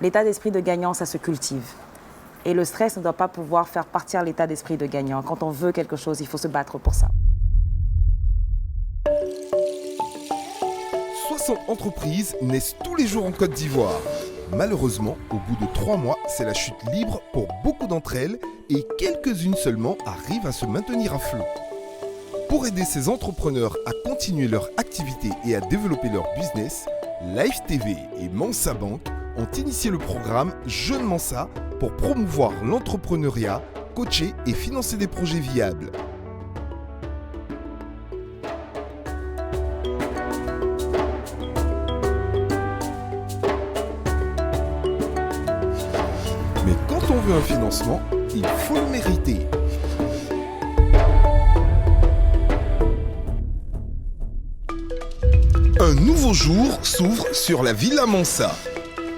L'état d'esprit de gagnant, ça se cultive. Et le stress ne doit pas pouvoir faire partir l'état d'esprit de gagnant. Quand on veut quelque chose, il faut se battre pour ça. 60 entreprises naissent tous les jours en Côte d'Ivoire. Malheureusement, au bout de 3 mois, c'est la chute libre pour beaucoup d'entre elles et quelques-unes seulement arrivent à se maintenir à flot. Pour aider ces entrepreneurs à continuer leur activité et à développer leur business, Live TV et Mansa Bank ont initié le programme Jeune Mansa pour promouvoir l'entrepreneuriat, coacher et financer des projets viables. Mais quand on veut un financement, il faut le mériter. Un nouveau jour s'ouvre sur la Villa Mansa.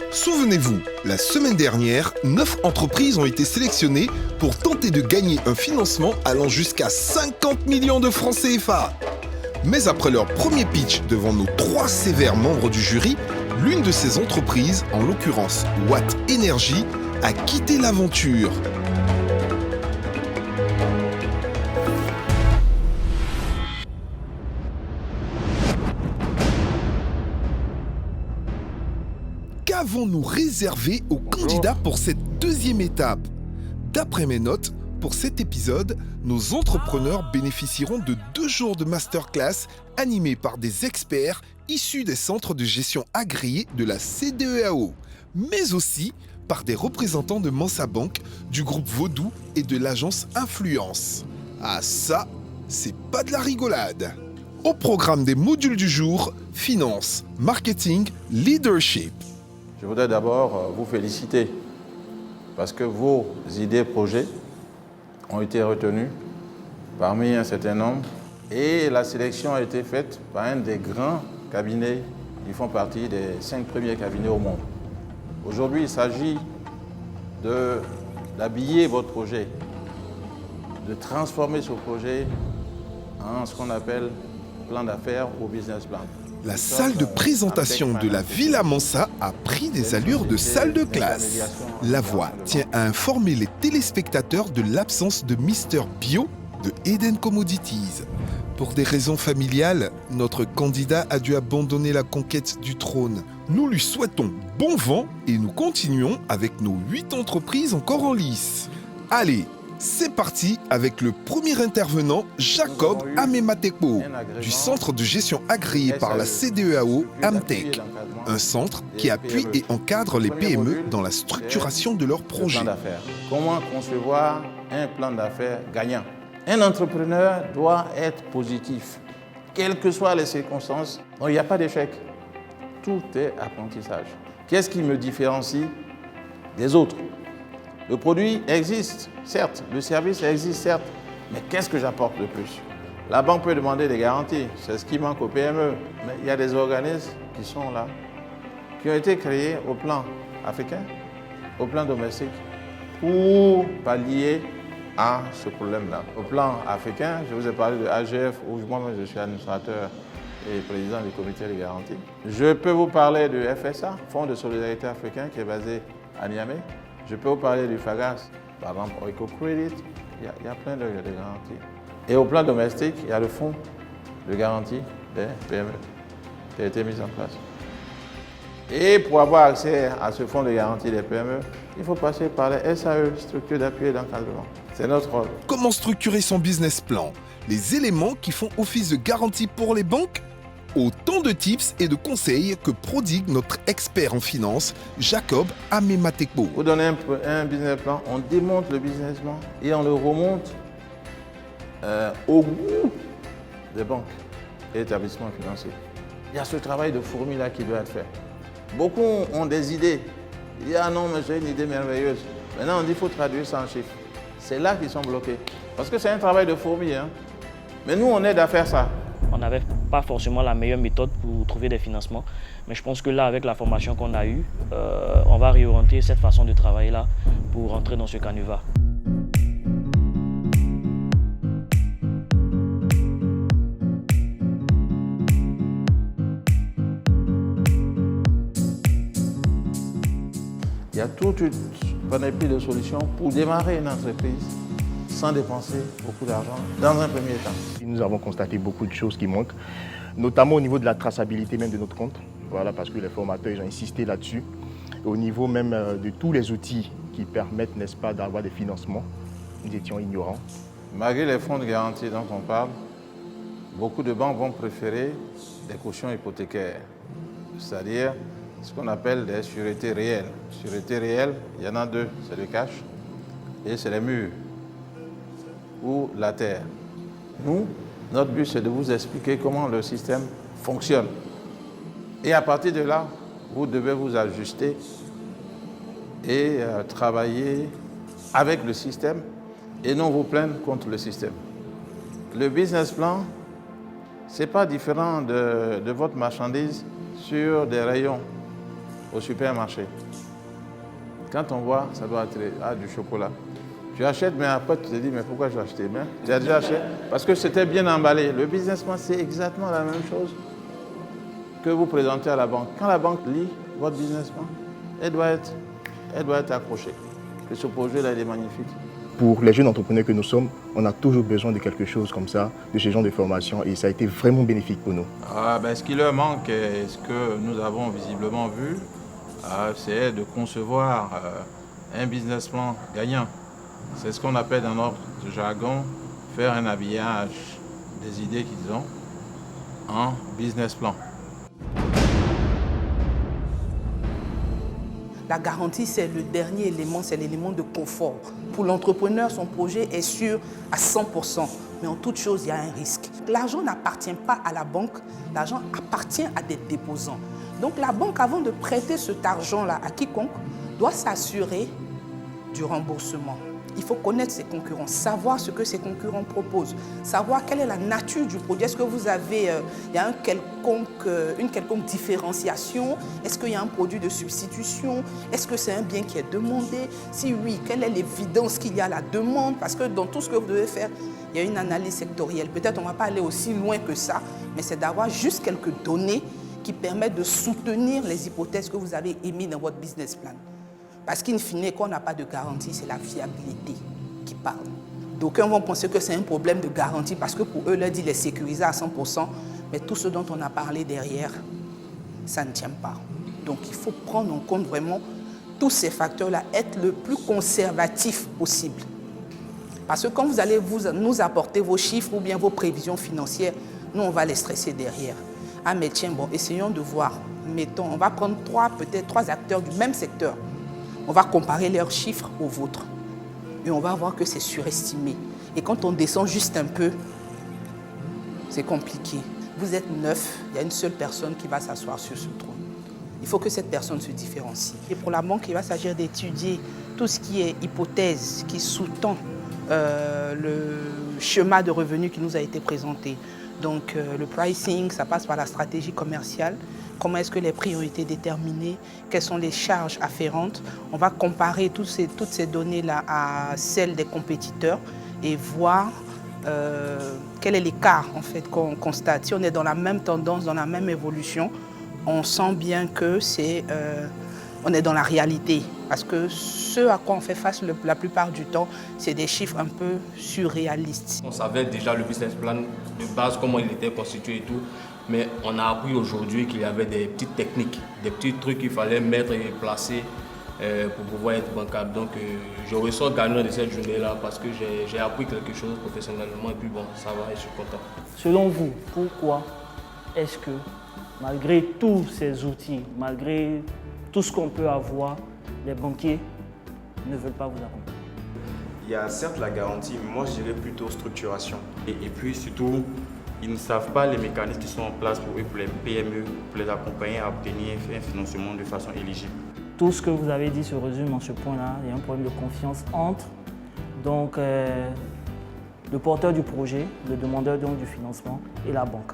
Souvenez-vous, la semaine dernière, 9 entreprises ont été sélectionnées pour tenter de gagner un financement allant jusqu'à 50 millions de francs CFA. Mais après leur premier pitch devant nos 3 sévères membres du jury, l'une de ces entreprises, en l'occurrence Watt Energy, a quitté l'aventure. Qu'avons-nous réservé aux candidats pour cette deuxième étape? D'après mes notes, pour cet épisode, nos entrepreneurs bénéficieront de 2 jours de masterclass animés par des experts issus des centres de gestion agréés de la CDEAO, mais aussi par des représentants de Mansa Bank, du groupe Vaudou et de l'agence Influence. Ah ça, c'est pas de la rigolade. Au programme des modules du jour, finance, marketing, leadership. Je voudrais d'abord vous féliciter parce que vos idées projets ont été retenues parmi un certain nombre et la sélection a été faite par un des grands cabinets qui font partie des 5 premiers cabinets au monde. Aujourd'hui, il s'agit d'habiller votre projet, de transformer ce projet en ce qu'on appelle plan d'affaires ou business plan. La salle de présentation de la Villa Mansa a pris des allures de salle de classe. La voix tient à informer les téléspectateurs de l'absence de Mister Bio de Eden Commodities. Pour des raisons familiales, notre candidat a dû abandonner la conquête du trône. Nous lui souhaitons bon vent et nous continuons avec nos 8 entreprises encore en lice. Allez, c'est parti avec le premier intervenant, Jacob Amematekpo, du centre de gestion agréé par la CDEAO Amtech, un centre qui appuie et encadre les PME dans la structuration de leurs projets. Comment concevoir un plan d'affaires gagnant? Un entrepreneur doit être positif, quelles que soient les circonstances. Donc, il n'y a pas d'échec. Tout est apprentissage. Qu'est-ce qui me différencie des autres? Le produit existe, certes. Le service existe, certes. Mais qu'est-ce que j'apporte de plus? La banque peut demander des garanties. C'est ce qui manque aux PME. Mais il y a des organismes qui sont là, qui ont été créés au plan africain, au plan domestique, pour pallier à ce problème-là. Au plan africain, je vous ai parlé de AGF, où moi-même je suis administrateur et président du comité de garantie. Je peux vous parler du FSA, Fonds de solidarité africain, qui est basé à Niamey. Je peux vous parler du FAGAS, par exemple, EcoCredit. Il y a plein de garanties. Et au plan domestique, il y a le fonds de garantie des PME qui a été mis en place. Et pour avoir accès à ce fonds de garantie des PME, il faut passer par les SAE, structures d'appui et d'encadrement. C'est notre rôle. Comment structurer son business plan? Les éléments qui font office de garantie pour les banques? Autant de tips et de conseils que prodigue notre expert en finance, Jacob Amematekpo. Vous donnez un business plan, on démonte le business plan et on le remonte au goût des banques et établissements financiers. Il y a ce travail de fourmi là qui doit être fait. Beaucoup ont des idées. Il y a non, mais j'ai une idée merveilleuse. Maintenant, on dit qu'il faut traduire ça en chiffres. C'est là qu'ils sont bloqués. Parce que c'est un travail de fourmi. Hein. Mais nous, on aide à faire ça. On n'avait pas forcément la meilleure méthode pour trouver des financements. Mais je pense que là, avec la formation qu'on a eue, on va réorienter cette façon de travailler là pour rentrer dans ce canevas. Il y a toute une panoplie de solutions pour démarrer une entreprise sans dépenser beaucoup d'argent dans un premier temps. Nous avons constaté beaucoup de choses qui manquent, notamment au niveau de la traçabilité même de notre compte. Voilà, parce que les formateurs ils ont insisté là-dessus. Au niveau même de tous les outils qui permettent, n'est-ce pas, d'avoir des financements, nous étions ignorants. Malgré les fonds de garantie dont on parle, beaucoup de banques vont préférer des cautions hypothécaires, c'est-à-dire ce qu'on appelle des sûretés réelles. Sûretés réelles, il y en a deux, c'est le cash et c'est les murs ou la terre. Nous, notre but, c'est de vous expliquer comment le système fonctionne. Et à partir de là, vous devez vous ajuster et travailler avec le système et non vous plaindre contre le système. Le business plan, ce n'est pas différent de votre marchandise sur des rayons au supermarché. Quand on voit, ça doit être du chocolat. Tu achètes, mais après tu te dis, mais pourquoi je vais acheter? Tu as déjà acheté parce que c'était bien emballé. Le business plan, c'est exactement la même chose que vous présentez à la banque. Quand la banque lit votre business plan, elle doit être accrochée. Et ce projet-là, il est magnifique. Pour les jeunes entrepreneurs que nous sommes, on a toujours besoin de quelque chose comme ça, de ce genre de formation, et ça a été vraiment bénéfique pour nous. Ce qui leur manque, et ce que nous avons visiblement vu, c'est de concevoir un business plan gagnant. C'est ce qu'on appelle dans notre jargon faire un habillage des idées qu'ils ont en business plan. La garantie, c'est le dernier élément, c'est l'élément de confort. Pour l'entrepreneur, son projet est sûr à 100%, mais en toute chose, il y a un risque. L'argent n'appartient pas à la banque, l'argent appartient à des déposants. Donc la banque, avant de prêter cet argent-là à quiconque, doit s'assurer du remboursement. Il faut connaître ses concurrents, savoir ce que ses concurrents proposent, savoir quelle est la nature du produit. Est-ce que vous avez il y a une quelconque différenciation? Est-ce qu'il y a un produit de substitution? Est-ce que c'est un bien qui est demandé? Si oui, quelle est l'évidence qu'il y a à la demande? Parce que dans tout ce que vous devez faire, il y a une analyse sectorielle. Peut-être on ne va pas aller aussi loin que ça, mais c'est d'avoir juste quelques données qui permettent de soutenir les hypothèses que vous avez émises dans votre business plan. Parce qu'in fine, quand on n'a pas de garantie, c'est la fiabilité qui parle. D'aucuns vont penser que c'est un problème de garantie parce que pour eux, leur dit les sécuriser à 100%, mais tout ce dont on a parlé derrière, ça ne tient pas. Donc il faut prendre en compte vraiment tous ces facteurs-là, être le plus conservatif possible. Parce que quand vous allez nous apporter vos chiffres ou bien vos prévisions financières, nous, on va les stresser derrière. Ah mais tiens, bon, essayons de voir. Mettons, on va prendre peut-être trois acteurs du même secteur. On va comparer leurs chiffres aux vôtres. Et on va voir que c'est surestimé. Et quand on descend juste un peu, c'est compliqué. Vous êtes 9, il y a une seule personne qui va s'asseoir sur ce trône. Il faut que cette personne se différencie. Et pour la banque, il va s'agir d'étudier tout ce qui est hypothèse, qui sous-tend le schéma de revenus qui nous a été présenté. Donc le pricing, ça passe par la stratégie commerciale. Comment est-ce que les prix ont été déterminés? Quelles sont les charges afférentes? On va comparer toutes ces données-là à celles des compétiteurs et voir quel est l'écart en fait, qu'on constate. Si on est dans la même tendance, dans la même évolution, on sent bien que on est dans la réalité. Parce que ce à quoi on fait face la plupart du temps, c'est des chiffres un peu surréalistes. On savait déjà le business plan de base, comment il était constitué et tout. Mais on a appris aujourd'hui qu'il y avait des petites techniques, des petits trucs qu'il fallait mettre et placer pour pouvoir être bancable. Donc je ressors gagnant de cette journée-là parce que j'ai appris quelque chose professionnellement et puis bon, ça va et je suis content. Selon vous, pourquoi est-ce que malgré tous ces outils, malgré tout ce qu'on peut avoir, les banquiers ne veulent pas vous accompagner? Il y a certes la garantie, mais moi je dirais plutôt structuration. Et puis surtout, ils ne savent pas les mécanismes qui sont en place pour eux, pour les PME, pour les accompagner à obtenir un financement de façon éligible. Tout ce que vous avez dit se résume en ce point-là. Il y a un problème de confiance entre donc, le porteur du projet, le demandeur donc, du financement et la banque.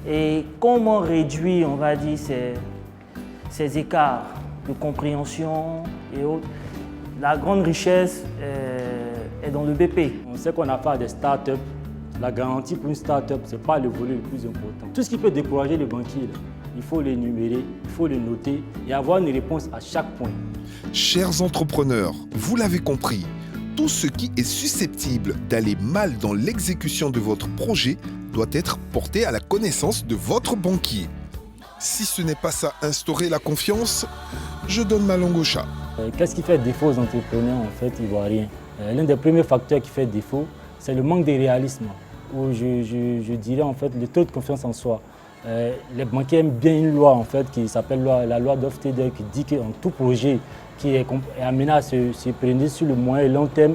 Et comment réduire, on va dire, ces écarts de compréhension et autres? La grande richesse est dans le BP. On sait qu'on a affaire à des startups. La garantie pour une start-up, ce n'est pas le volet le plus important. Tout ce qui peut décourager les banquiers, il faut les énumérer, il faut les noter et avoir une réponse à chaque point. Chers entrepreneurs, vous l'avez compris, tout ce qui est susceptible d'aller mal dans l'exécution de votre projet doit être porté à la connaissance de votre banquier. Si ce n'est pas ça, instaurer la confiance, je donne ma langue au chat. Qu'est-ce qui fait défaut aux entrepreneurs en fait ivoiriens? L'un des premiers facteurs qui fait défaut, c'est le manque de réalisme, ou je dirais en fait le taux de confiance en soi. Les banquiers aiment bien une loi en fait qui s'appelle la loi d'Hofstede qui dit qu'en tout projet qui est amené à se prendre sur le moyen et long terme,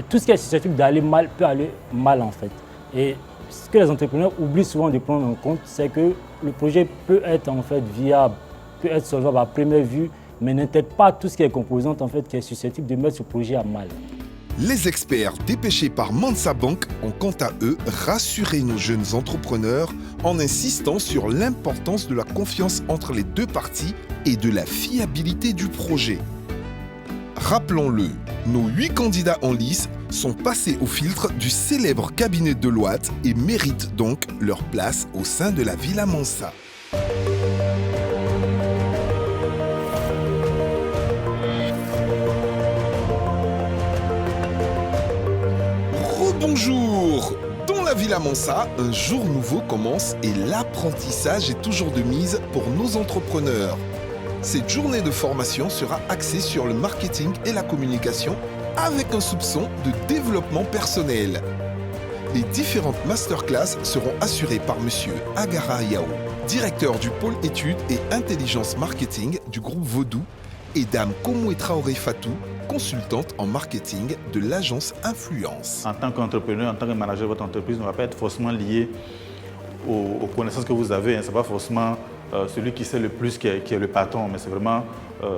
tout ce qui est susceptible d'aller mal peut aller mal en fait. Et ce que les entrepreneurs oublient souvent de prendre en compte, c'est que le projet peut être en fait viable, peut être solvable à première vue, mais n'intègre pas tout ce qui est composante en fait qui est susceptible de mettre ce projet à mal. Les experts dépêchés par Mansa Bank ont quant à eux rassuré nos jeunes entrepreneurs en insistant sur l'importance de la confiance entre les deux parties et de la fiabilité du projet. Rappelons-le, nos 8 candidats en lice sont passés au filtre du célèbre cabinet Deloitte et méritent donc leur place au sein de la Villa Mansa. Bonjour! Dans la Villa Mansa, un jour nouveau commence et l'apprentissage est toujours de mise pour nos entrepreneurs. Cette journée de formation sera axée sur le marketing et la communication avec un soupçon de développement personnel. Les différentes masterclass seront assurées par M. Agara Yao, directeur du pôle études et intelligence marketing du groupe Vaudou, et Dame Komwe Traoré Fatou, consultante en marketing de l'agence Influence. En tant qu'entrepreneur, en tant que manager de votre entreprise, ne va pas être forcément lié aux connaissances que vous avez. Ce n'est pas forcément celui qui sait le plus qui est le patron, mais c'est vraiment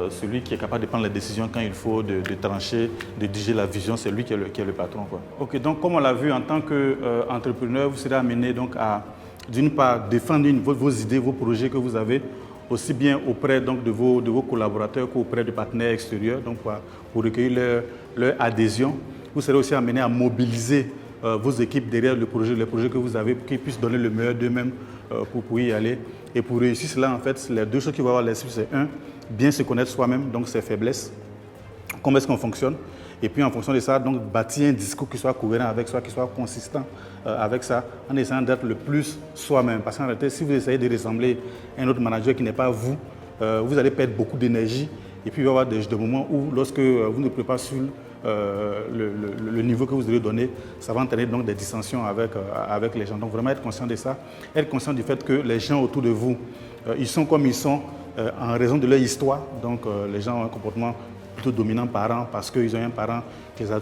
celui qui est capable de prendre les décisions quand il faut, de trancher, de diriger la vision, c'est lui qui est le patron, quoi. Ok, donc comme on l'a vu, en tant qu'entrepreneur, vous serez amené donc à, d'une part, défendre vos idées, vos projets que vous avez, aussi bien auprès donc, de vos collaborateurs qu'auprès de partenaires extérieurs, donc pour recueillir leur adhésion. Vous serez aussi amené à mobiliser vos équipes derrière les projets que vous avez pour qu'ils puissent donner le meilleur d'eux-mêmes pour y aller. Et pour réussir cela, en fait, les deux choses qu'il va avoir à l'esprit, c'est un, bien se connaître soi-même, donc ses faiblesses, comment est-ce qu'on fonctionne, et puis en fonction de ça, donc bâtir un discours qui soit cohérent avec soi, qui soit consistant avec ça, en essayant d'être le plus soi-même. Parce qu'en réalité, si vous essayez de ressembler à un autre manager qui n'est pas vous, vous allez perdre beaucoup d'énergie. Et puis il va y avoir des moments où, lorsque vous ne pouvez pas sur le niveau que vous devez donner, ça va entraîner donc des dissensions avec les gens. Donc vraiment être conscient de ça, être conscient du fait que les gens autour de vous, ils sont comme ils sont en raison de leur histoire. Donc les gens ont un comportement plutôt dominant parent parce qu'ils ont un parent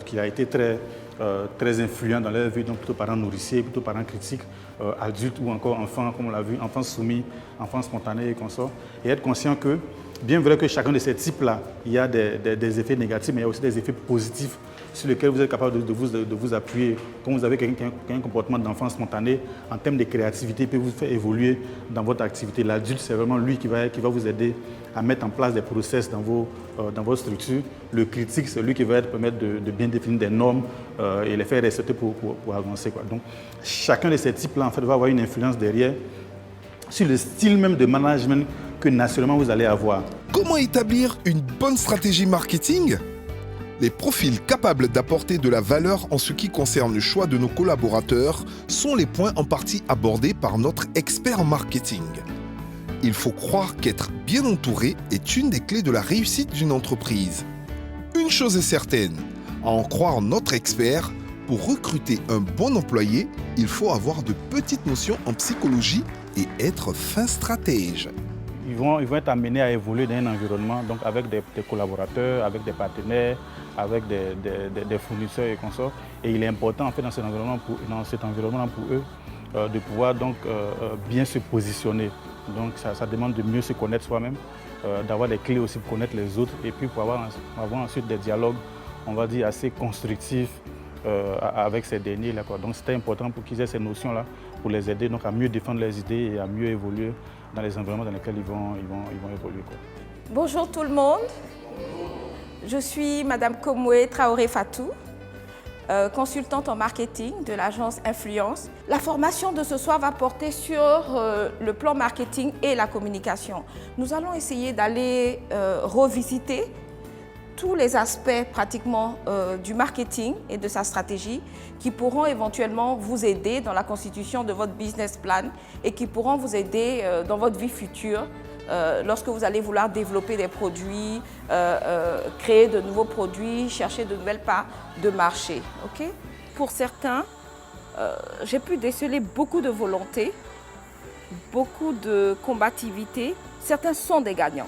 qui a été très influent dans leur vie, donc plutôt parent nourricier, plutôt parent critique, adulte ou encore enfant, comme on l'a vu, enfant soumis, enfant spontané et consort. Et être conscient que, bien vrai que chacun de ces types-là, il y a des effets négatifs, mais il y a aussi des effets positifs sur lesquels vous êtes capable de vous appuyer. Quand vous avez quelqu'un qui a un comportement d'enfant spontané, en termes de créativité, il peut vous faire évoluer dans votre activité. L'adulte, c'est vraiment lui qui va vous aider à mettre en place des process dans vos structures. Le critique, c'est lui qui va permettre de bien définir des normes et les faire respecter pour avancer, quoi. Donc, chacun de ces types-là, en fait, va avoir une influence derrière sur le style même de management que naturellement vous allez avoir. Comment établir une bonne stratégie marketing ? Les profils capables d'apporter de la valeur en ce qui concerne le choix de nos collaborateurs sont les points en partie abordés par notre expert en marketing. Il faut croire qu'être bien entouré est une des clés de la réussite d'une entreprise. Une chose est certaine, à en croire notre expert, pour recruter un bon employé, il faut avoir de petites notions en psychologie et être fin stratège. Ils vont être amenés à évoluer dans un environnement, donc avec des collaborateurs, avec des partenaires, avec des fournisseurs et consorts. Et il est important en fait dans cet environnement pour eux de pouvoir donc bien se positionner. Donc ça demande de mieux se connaître soi-même, d'avoir des clés aussi pour connaître les autres et puis pour avoir ensuite des dialogues, on va dire, assez constructifs avec ces derniers-là, quoi. Donc c'était important pour qu'ils aient ces notions-là pour les aider donc, à mieux défendre leurs idées et à mieux évoluer dans les environnements dans lesquels ils vont évoluer, quoi. Bonjour tout le monde. Je suis Madame Komwe Traoré Fatou. consultante en marketing de l'agence Influence. La formation de ce soir va porter sur le plan marketing et la communication. Nous allons essayer d'aller revisiter tous les aspects pratiquement du marketing et de sa stratégie qui pourront éventuellement vous aider dans la constitution de votre business plan et qui pourront vous aider dans votre vie future lorsque vous allez vouloir développer des produits, créer de nouveaux produits, chercher de nouvelles parts de marché. Okay? Pour certains, j'ai pu déceler beaucoup de volonté, beaucoup de combativité. Certains sont des gagnants.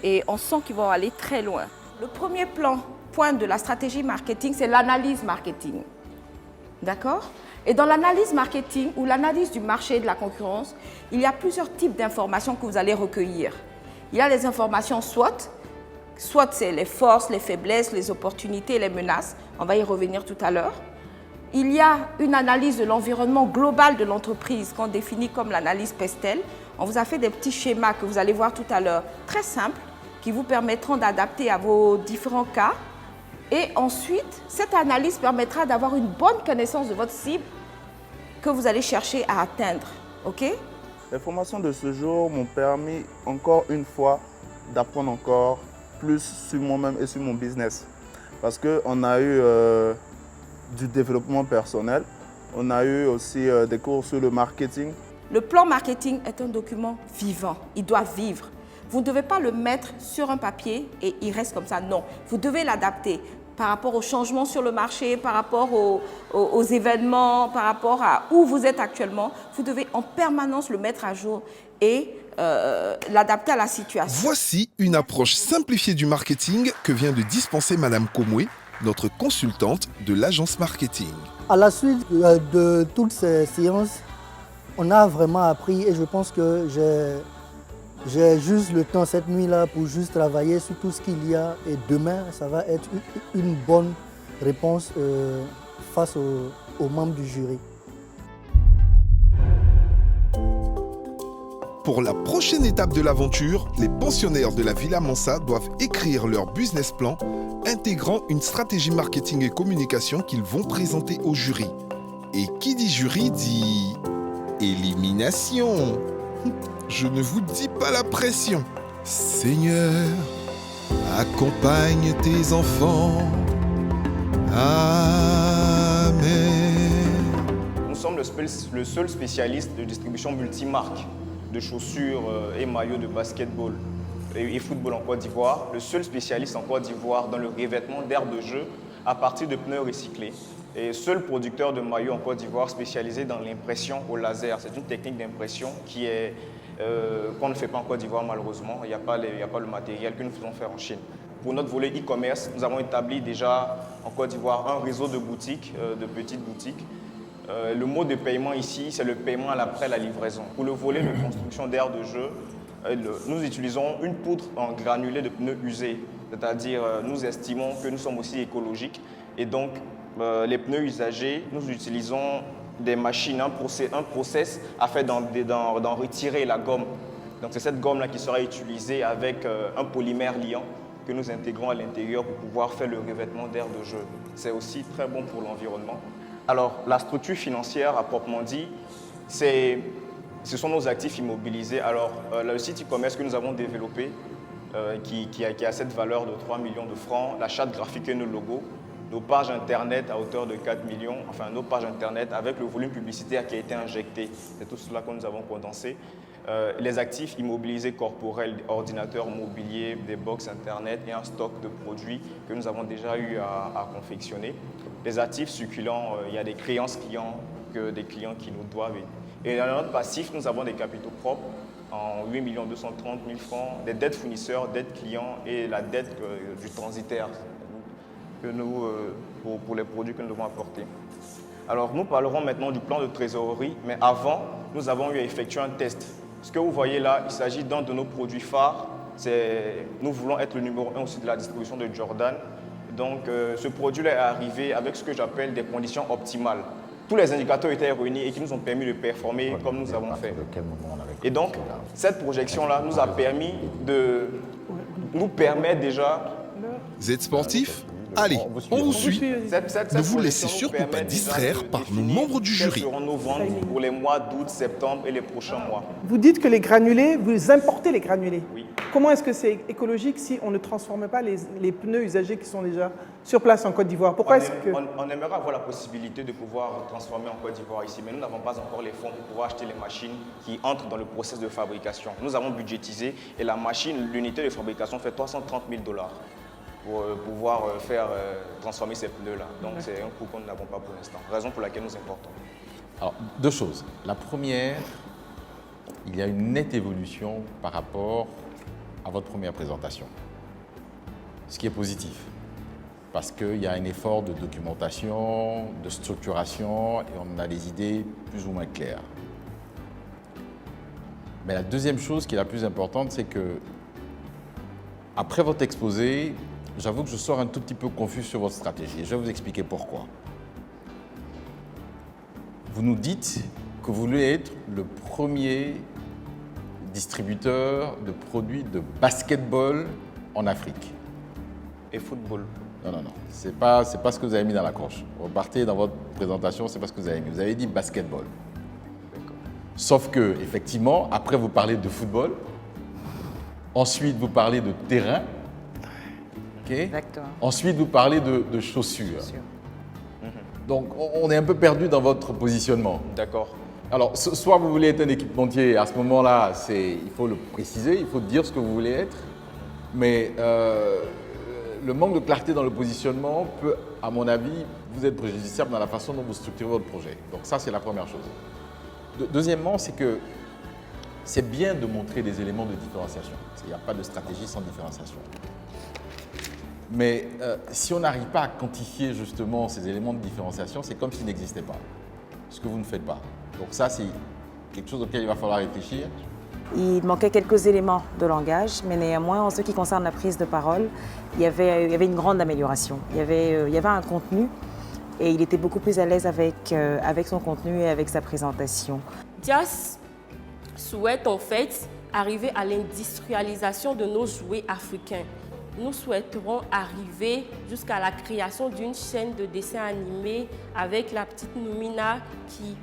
Et on sent qu'ils vont aller très loin. Le premier point de la stratégie marketing, c'est l'analyse marketing. D'accord ? Et dans l'analyse marketing ou l'analyse du marché et de la concurrence, il y a plusieurs types d'informations que vous allez recueillir. Il y a les informations SWOT. SWOT, c'est les forces, les faiblesses, les opportunités, les menaces. On va y revenir tout à l'heure. Il y a une analyse de l'environnement global de l'entreprise qu'on définit comme l'analyse PESTEL. On vous a fait des petits schémas que vous allez voir tout à l'heure, très simples, qui vous permettront d'adapter à vos différents cas. Et ensuite, cette analyse permettra d'avoir une bonne connaissance de votre cible que vous allez chercher à atteindre. OK ? Les formations de ce jour m'ont permis encore une fois d'apprendre encore plus sur moi-même et sur mon business. Parce qu'on a eu du développement personnel, on a eu aussi des cours sur le marketing. Le plan marketing est un document vivant, il doit vivre. Vous ne devez pas le mettre sur un papier et il reste comme ça, non. Vous devez l'adapter par rapport aux changements sur le marché, par rapport aux événements, par rapport à où vous êtes actuellement. Vous devez en permanence le mettre à jour et l'adapter à la situation. Voici une approche simplifiée du marketing que vient de dispenser Madame Komwe, notre consultante de l'agence marketing. À la suite de toutes ces séances, on a vraiment appris et je pense que j'ai juste le temps cette nuit-là pour juste travailler sur tout ce qu'il y a et demain, ça va être une bonne réponse face aux membres du jury. Pour la prochaine étape de l'aventure, les pensionnaires de la Villa Mansa doivent écrire leur business plan intégrant une stratégie marketing et communication qu'ils vont présenter au jury. Et qui dit jury dit élimination. Je ne vous dis pas la pression. Seigneur, accompagne tes enfants. Amen. Nous sommes le seul spécialiste de distribution multimarque de chaussures et maillots de basketball et football en Côte d'Ivoire. Le seul spécialiste en Côte d'Ivoire dans le revêtement d'aires de jeu à partir de pneus recyclés. Et seul producteur de maillots en Côte d'Ivoire spécialisé dans l'impression au laser. C'est une technique d'impression qu'on ne fait pas en Côte d'Ivoire malheureusement. Il n'y a pas le matériel que nous faisons faire en Chine. Pour notre volet e-commerce, nous avons établi déjà en Côte d'Ivoire un réseau de boutiques, de petites boutiques. Le mode de paiement ici, c'est le paiement après la livraison. Pour le volet de construction d'aires de jeu, nous utilisons une poudre en granulé de pneus usés. C'est-à-dire, nous estimons que nous sommes aussi écologiques. Et donc, les pneus usagés, nous utilisons des machines, un process afin d'en retirer la gomme. Donc c'est cette gomme-là qui sera utilisée avec un polymère liant que nous intégrons à l'intérieur pour pouvoir faire le revêtement d'aires de jeu. C'est aussi très bon pour l'environnement. Alors la structure financière à proprement dit, ce sont nos actifs immobilisés. Alors le site e-commerce que nous avons développé, qui a cette valeur de 3 millions de francs, la charte graphique et nos logos, nos pages internet à hauteur de 4 millions, enfin nos pages internet avec le volume publicitaire qui a été injecté. C'est tout cela que nous avons condensé. Les actifs immobilisés corporels, ordinateurs, mobiliers, des box internet et un stock de produits que nous avons déjà eu à confectionner. Les actifs succulents, il y a des créances clients que des clients qui nous doivent. Et dans notre passif, nous avons des capitaux propres en 8 230 000 francs, des dettes fournisseurs, dettes clients et la dette du transitaire que nous, pour les produits que nous devons apporter. Alors nous parlerons maintenant du plan de trésorerie, mais avant, nous avons eu à effectuer un test. Ce que vous voyez là, il s'agit d'un de nos produits phares. Nous voulons être le numéro 1 aussi de la distribution de Jordan. Donc ce produit-là est arrivé avec ce que j'appelle des conditions optimales. Tous les indicateurs étaient réunis et qui nous ont permis de performer comme nous avons fait. Et donc, cette projection-là nous permet déjà... Vous êtes sportif? Allez, on vous suit. Cette Ne vous laissez projection nous surtout pas permet distraire de par nos définir membres du quelles jury. seront nos ventes pour les mois d'août, septembre et les prochains mois. Vous dites que les granulés, vous importez les granulés. Oui. Comment est-ce que c'est écologique si on ne transforme pas les pneus usagés qui sont déjà sur place en Côte d'Ivoire? Pourquoi est-ce que... On aimerait avoir la possibilité de pouvoir transformer en Côte d'Ivoire ici, mais nous n'avons pas encore les fonds pour pouvoir acheter les machines qui entrent dans le processus de fabrication. Nous avons budgétisé et la machine, l'unité de fabrication fait 330 000 $ pour pouvoir faire transformer ces pneus-là. Donc c'est un coût que nous n'avons pas pour l'instant, raison pour laquelle nous importons. Alors, deux choses. La première, il y a une nette évolution par rapport à votre première présentation, ce qui est positif, parce qu'il y a un effort de documentation, de structuration, et on a des idées plus ou moins claires. Mais la deuxième chose qui est la plus importante, c'est que, après votre exposé, j'avoue que je sors un tout petit peu confus sur votre stratégie, et je vais vous expliquer pourquoi. Vous nous dites que vous voulez être le premier distributeur de produits de basketball en Afrique. Et football. Non, non, non. C'est pas ce que vous avez mis dans la coche. Repartez dans votre présentation, c'est pas ce que vous avez mis. Vous avez dit basketball. Sauf que, effectivement, après vous parlez de football, ensuite vous parlez de terrain, okay. Exactement. Ensuite vous parlez de chaussures. Donc on est un peu perdu dans votre positionnement. D'accord. Alors, soit vous voulez être un équipementier, à ce moment-là, il faut le préciser, il faut dire ce que vous voulez être, mais le manque de clarté dans le positionnement peut, à mon avis, vous être préjudiciable dans la façon dont vous structurez votre projet. Donc ça, c'est la première chose. Deuxièmement, c'est que c'est bien de montrer des éléments de différenciation. Il n'y a pas de stratégie sans différenciation. Mais si on n'arrive pas à quantifier justement ces éléments de différenciation, c'est comme s'ils n'existaient pas, ce que vous ne faites pas. Donc ça, c'est quelque chose auquel il va falloir réfléchir. Il manquait quelques éléments de langage, mais néanmoins, en ce qui concerne la prise de parole, il y avait une grande amélioration. Il y avait un contenu et il était beaucoup plus à l'aise avec son contenu et avec sa présentation. Dias souhaite en fait arriver à l'industrialisation de nos jouets africains. Nous souhaiterons arriver jusqu'à la création d'une chaîne de dessins animés avec la petite Noumina qui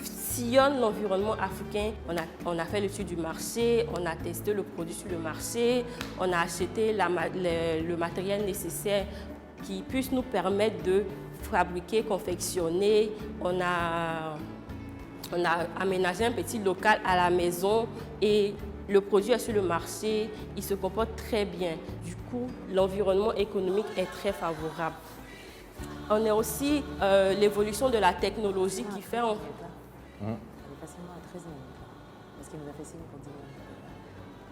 sillonne l'environnement africain. On a fait l'étude du marché, on a testé le produit sur le marché, on a acheté le matériel nécessaire qui puisse nous permettre de fabriquer, confectionner. On a aménagé un petit local à la maison et le produit est sur le marché, il se comporte très bien. Du coup, l'environnement économique est très favorable. On a aussi l'évolution de la technologie qui fait... Il est facilement à 13 minutes, parce qu'il nous a fait signe pour 10 minutes.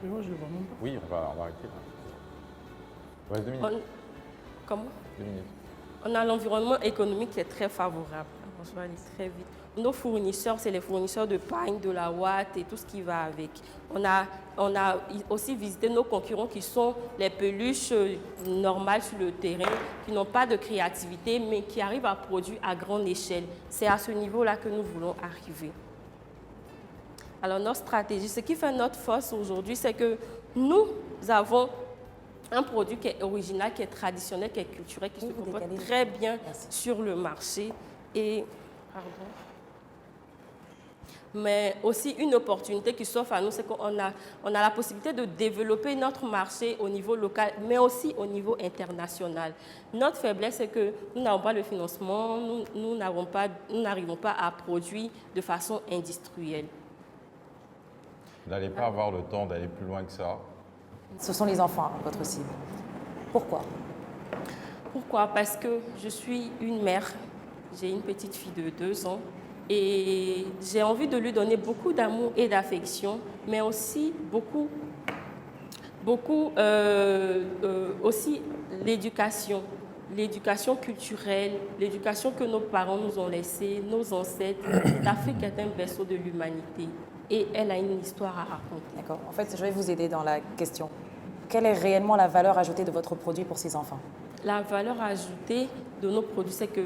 Mais moi, je ne le vois même pas. Oui, on va arrêter là. Ouais, 2 minutes. Comment? 2 minutes. On a l'environnement économique qui est très favorable. On va aller très vite. Nos fournisseurs, c'est les fournisseurs de paille, de la ouate et tout ce qui va avec. On a aussi visité nos concurrents qui sont les peluches normales sur le terrain, qui n'ont pas de créativité, mais qui arrivent à produire à grande échelle. C'est à ce niveau-là que nous voulons arriver. Alors, notre stratégie, ce qui fait notre force aujourd'hui, c'est que nous avons un produit qui est original, qui est traditionnel, qui est culturel, qui se comporte très bien sur le marché. Et, mais aussi une opportunité qui s'offre à nous, c'est qu'on a la possibilité de développer notre marché au niveau local, mais aussi au niveau international. Notre faiblesse, c'est que nous n'avons pas le financement, nous n'arrivons pas à produire de façon industrielle. Vous n'allez pas avoir le temps d'aller plus loin que ça. Ce sont les enfants, votre cible. Pourquoi? Pourquoi? Parce que je suis une mère. J'ai une petite fille de 2 ans et j'ai envie de lui donner beaucoup d'amour et d'affection, mais aussi aussi l'éducation culturelle, l'éducation que nos parents nous ont laissée, nos ancêtres. L'Afrique est un berceau de l'humanité et elle a une histoire à raconter. D'accord. En fait, je vais vous aider dans la question. Quelle est réellement la valeur ajoutée de votre produit pour ces enfants? La valeur ajoutée de nos produits, c'est que,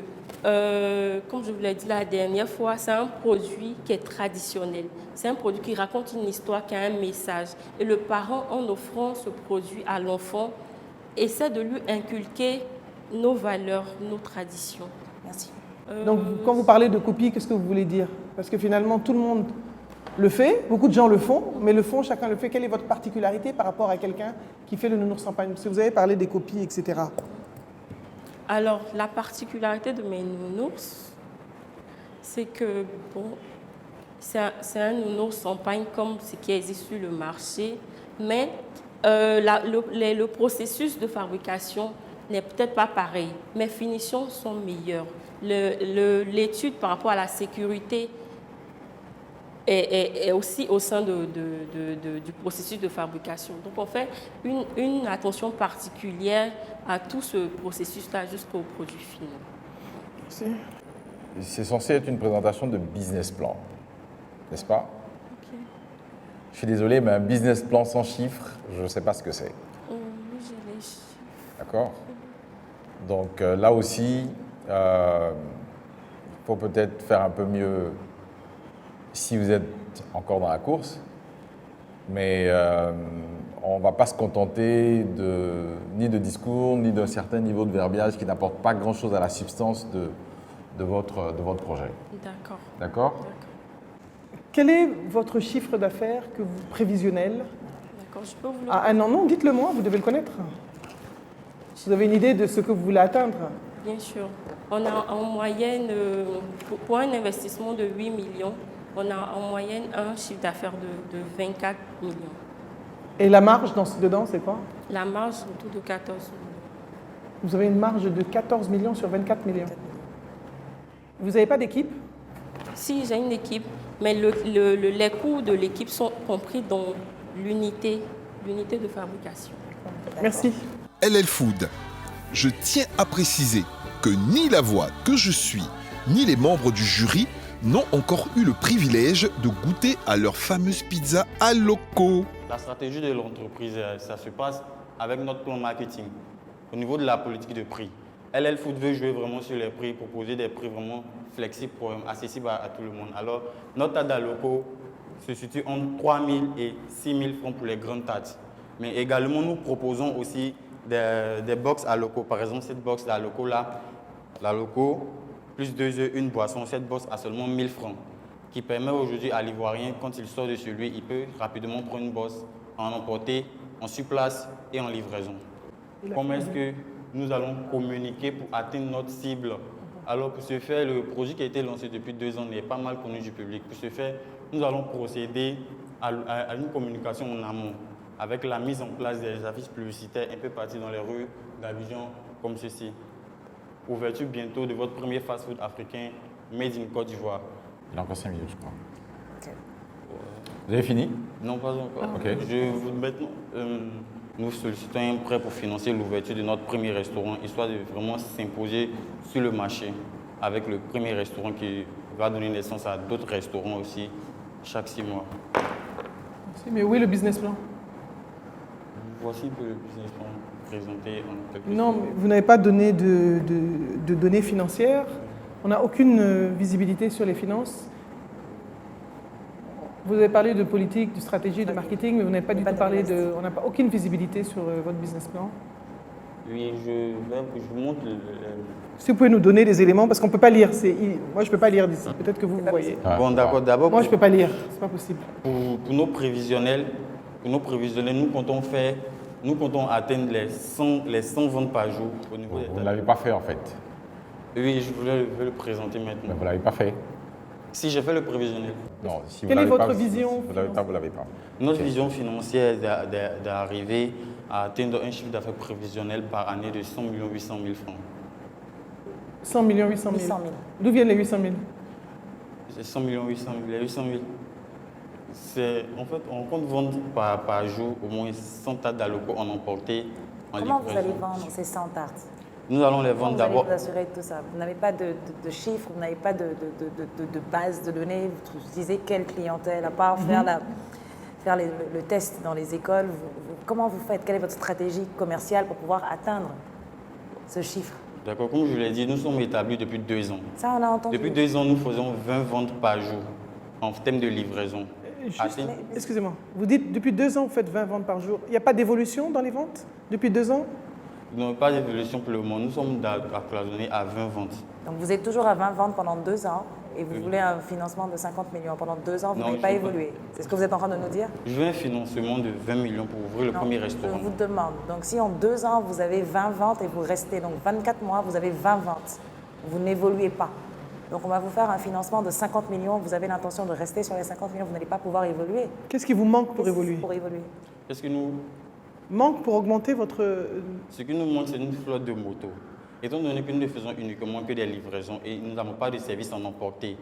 comme je vous l'ai dit la dernière fois, c'est un produit qui est traditionnel. C'est un produit qui raconte une histoire, qui a un message. Et le parent, en offrant ce produit à l'enfant, essaie de lui inculquer nos valeurs, nos traditions. Merci. Donc, quand vous parlez de copie, qu'est-ce que vous voulez dire? Parce que finalement, tout le monde le fait, beaucoup de gens le font, mais le font, chacun le fait. Quelle est votre particularité par rapport à quelqu'un qui fait le nounours en pagne? Parce que vous avez parlé des copies, etc. Alors, la particularité de mes nounours, c'est que, bon, c'est un nounours en pagne comme ce qui existe sur le marché, mais le processus de fabrication n'est peut-être pas pareil. Mes finitions sont meilleures. L'étude par rapport à la sécurité est aussi au sein du processus de fabrication. Donc on fait une attention particulière à tout ce processus-là jusqu'au produit final. Merci. C'est censé être une présentation de business plan, n'est-ce pas? Okay. Je suis désolé, mais un business plan sans chiffres, je ne sais pas ce que c'est. Oui, j'ai les chiffres. D'accord? Donc là aussi, il faut peut-être faire un peu mieux si vous êtes encore dans la course, mais on ne va pas se contenter ni de discours, ni d'un certain niveau de verbiage qui n'apporte pas grand-chose à la substance de votre projet. D'accord. D'accord? Quel est votre chiffre d'affaires que vous prévisionnel? D'accord, je peux vous le... Ah non, dites-le moi, vous devez le connaître. Vous avez une idée de ce que vous voulez atteindre? Bien sûr. On a en moyenne, pour un investissement de 8 millions, on a en moyenne un chiffre d'affaires de 24 millions. Et la marge dedans, c'est quoi? La marge autour de 14 millions. Vous avez une marge de 14 millions sur 24 millions. Vous n'avez pas d'équipe? Si, j'ai une équipe, mais les coûts de l'équipe sont compris dans l'unité de fabrication. Merci. LL Food. Je tiens à préciser que ni la voix que je suis, ni les membres du jury n'ont encore eu le privilège de goûter à leur fameuse pizza à loco. La stratégie de l'entreprise, ça se passe avec notre plan marketing. Au niveau de la politique de prix, LL Food veut jouer vraiment sur les prix, proposer des prix vraiment flexibles, accessibles à tout le monde. Alors, notre tarte à loco se situe entre 3 000 et 6 000 francs pour les grandes tartes. Mais également, nous proposons aussi des box à loco. Par exemple, cette box à loco là, la loco, plus 2 œufs, une boisson, cette box a seulement 1 000 francs, qui permet aujourd'hui à l'Ivoirien, quand il sort de chez lui, il peut rapidement prendre une box, en emporter, en sur place et en livraison. Comment est-ce que nous allons communiquer pour atteindre notre cible? Alors pour ce faire, le projet qui a été lancé depuis 2 ans n'est pas mal connu du public. Pour ce faire, nous allons procéder à une communication en amont, avec la mise en place des affiches publicitaires un peu partout dans les rues d'Abidjan, comme ceci. Ouverture bientôt de votre premier fast-food africain, made in Côte d'Ivoire. Il y a encore 5 minutes, je crois. Okay. Vous avez fini? Non, pas encore. Okay. Maintenant, nous sollicitons un prêt pour financer l'ouverture de notre premier restaurant, histoire de vraiment s'imposer sur le marché avec le premier restaurant qui va donner naissance à d'autres restaurants aussi chaque 6 mois. Mais où est le business plan? Voici le business plan présenté en quelque Non, mais vous n'avez pas donné de données financières. On n'a aucune visibilité sur les finances. Vous avez parlé de politique, de stratégie, de marketing, mais vous n'avez pas du tout parlé de... On n'a pas aucune visibilité sur votre business plan. Oui, je vous montre Si vous pouvez nous donner des éléments, parce qu'on ne peut pas lire. Moi, je ne peux pas lire d'ici. Peut-être que vous voyez. Bon, d'accord. D'abord, moi, je ne peux pas lire. C'est pas possible. Pour nos prévisionnels, nous comptons atteindre les 100 ventes par jour au niveau des... Vous ne l'avez pas fait en fait. Oui, je voulais le présenter maintenant. Mais vous ne l'avez pas fait. Si j'ai fait le prévisionnel. Non, si vous Quelle est votre pas, vision? Si vous ne l'avez pas, vous ne l'avez pas. Notre vision financière est d'arriver à atteindre un chiffre d'affaires prévisionnel par année de 100 800 000 francs. 100 800 000. D'où viennent les 800 000? C'est 100 800 000. Les 800 000, en fait, on compte vendre par jour au moins 100 tartes d'aloco en emporté, en livraison. Comment vous allez vendre ces 100 tartes? Nous allons les vendre d'abord. Vous allez vous assurer de tout ça. Vous n'avez pas de chiffres, vous n'avez pas de base de données. Vous disiez quelle clientèle, à part faire le test dans les écoles. Comment vous faites? Quelle est votre stratégie commerciale pour pouvoir atteindre ce chiffre? D'accord, comme je l'ai dit, nous sommes établis depuis 2 ans. Ça, on a entendu. Depuis 2 ans, nous faisons 20 ventes par jour en termes de livraison. Excusez-moi, vous dites depuis 2 ans, vous faites 20 ventes par jour. Il n'y a pas d'évolution dans les ventes depuis 2 ans? Non, pas d'évolution pour le moment. Nous sommes cloisonnés à 20 ventes. Donc vous êtes toujours à 20 ventes pendant 2 ans et vous voulez un financement de 50 millions. Pendant 2 ans, vous n'avez pas évolué. C'est ce que vous êtes en train de nous dire? Je veux un financement de 20 millions pour ouvrir le premier restaurant. Je vous demande. Donc si en 2 ans, vous avez 20 ventes et vous restez, donc 24 mois, vous avez 20 ventes. Vous n'évoluez pas. Donc on va vous faire un financement de 50 millions. Vous avez l'intention de rester sur les 50 millions. Vous n'allez pas pouvoir évoluer. Qu'est-ce qui vous manque pour évoluer? Qu'est-ce qui nous manque pour augmenter votre... Ce qui nous manque, c'est une flotte de motos. Étant donné que nous ne faisons uniquement que des livraisons et nous n'avons pas de service en emporté,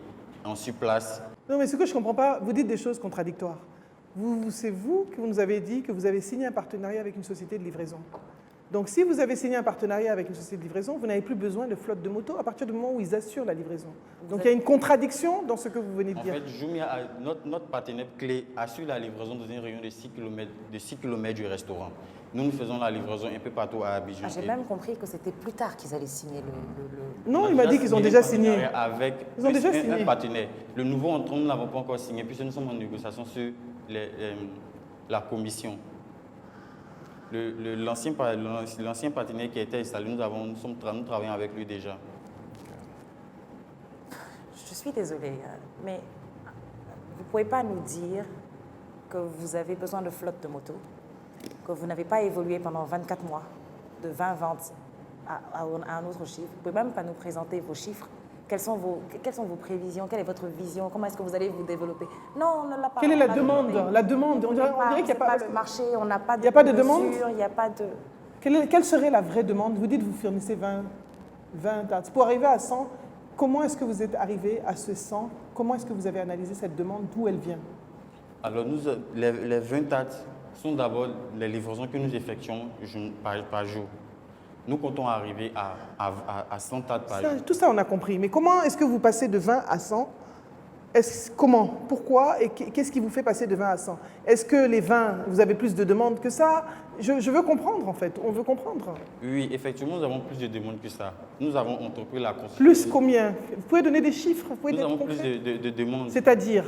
en surplace. Non, mais ce que je ne comprends pas, vous dites des choses contradictoires. C'est vous que vous nous avez dit que vous avez signé un partenariat avec une société de livraison. Donc si vous avez signé un partenariat avec une société de livraison, vous n'avez plus besoin de flotte de motos à partir du moment où ils assurent la livraison. Donc il y a une contradiction dans ce que vous venez de dire. En fait, Jumia, notre partenaire clé, assure la livraison dans un rayon de 6 km du restaurant. Nous faisons la livraison un peu partout à Abidjan. J'ai même compris que c'était plus tard qu'ils allaient signer le... Non, il m'a dit qu'ils ont déjà signé. Avec ils ont déjà signé. Un partenaire. Le nouveau entrant, nous ne l'avons pas encore signé puisque nous sommes en négociation sur la commission. L'ancien partenaire qui était installé, nous travaillons avec lui déjà. Je suis désolée, mais vous ne pouvez pas nous dire que vous avez besoin de flotte de moto, que vous n'avez pas évolué pendant 24 mois, de 20 ventes à un autre chiffre. Vous ne pouvez même pas nous présenter vos chiffres. Quelles sont vos prévisions? Quelle est votre vision? Comment est-ce que vous allez vous développer? Non, on ne l'a pas. Quelle est la demande? La demande, on dirait qu'il n'y a pas de marché, on n'a pas de... Il n'y a pas de demande? Il n'y a pas de... Quelle serait la vraie demande? Vous dites que vous fournissez 20 tartes. Pour arriver à 100, comment est-ce que vous êtes arrivé à ce 100? Comment est-ce que vous avez analysé cette demande? D'où elle vient? Alors, les 20 tartes sont d'abord les livraisons que nous effectuons par jour. Nous comptons arriver à 100 tartes par jour. Tout ça, on a compris. Mais comment est-ce que vous passez de 20 à 100? Comment? Pourquoi? Et qu'est-ce qui vous fait passer de 20 à 100? Est-ce que les 20, vous avez plus de demandes que ça? Je veux comprendre, en fait. On veut comprendre. Oui, effectivement, nous avons plus de demandes que ça. Nous avons entrepris la construction. Plus combien? Vous pouvez donner des chiffres? Nous avons plus de demandes. C'est-à-dire?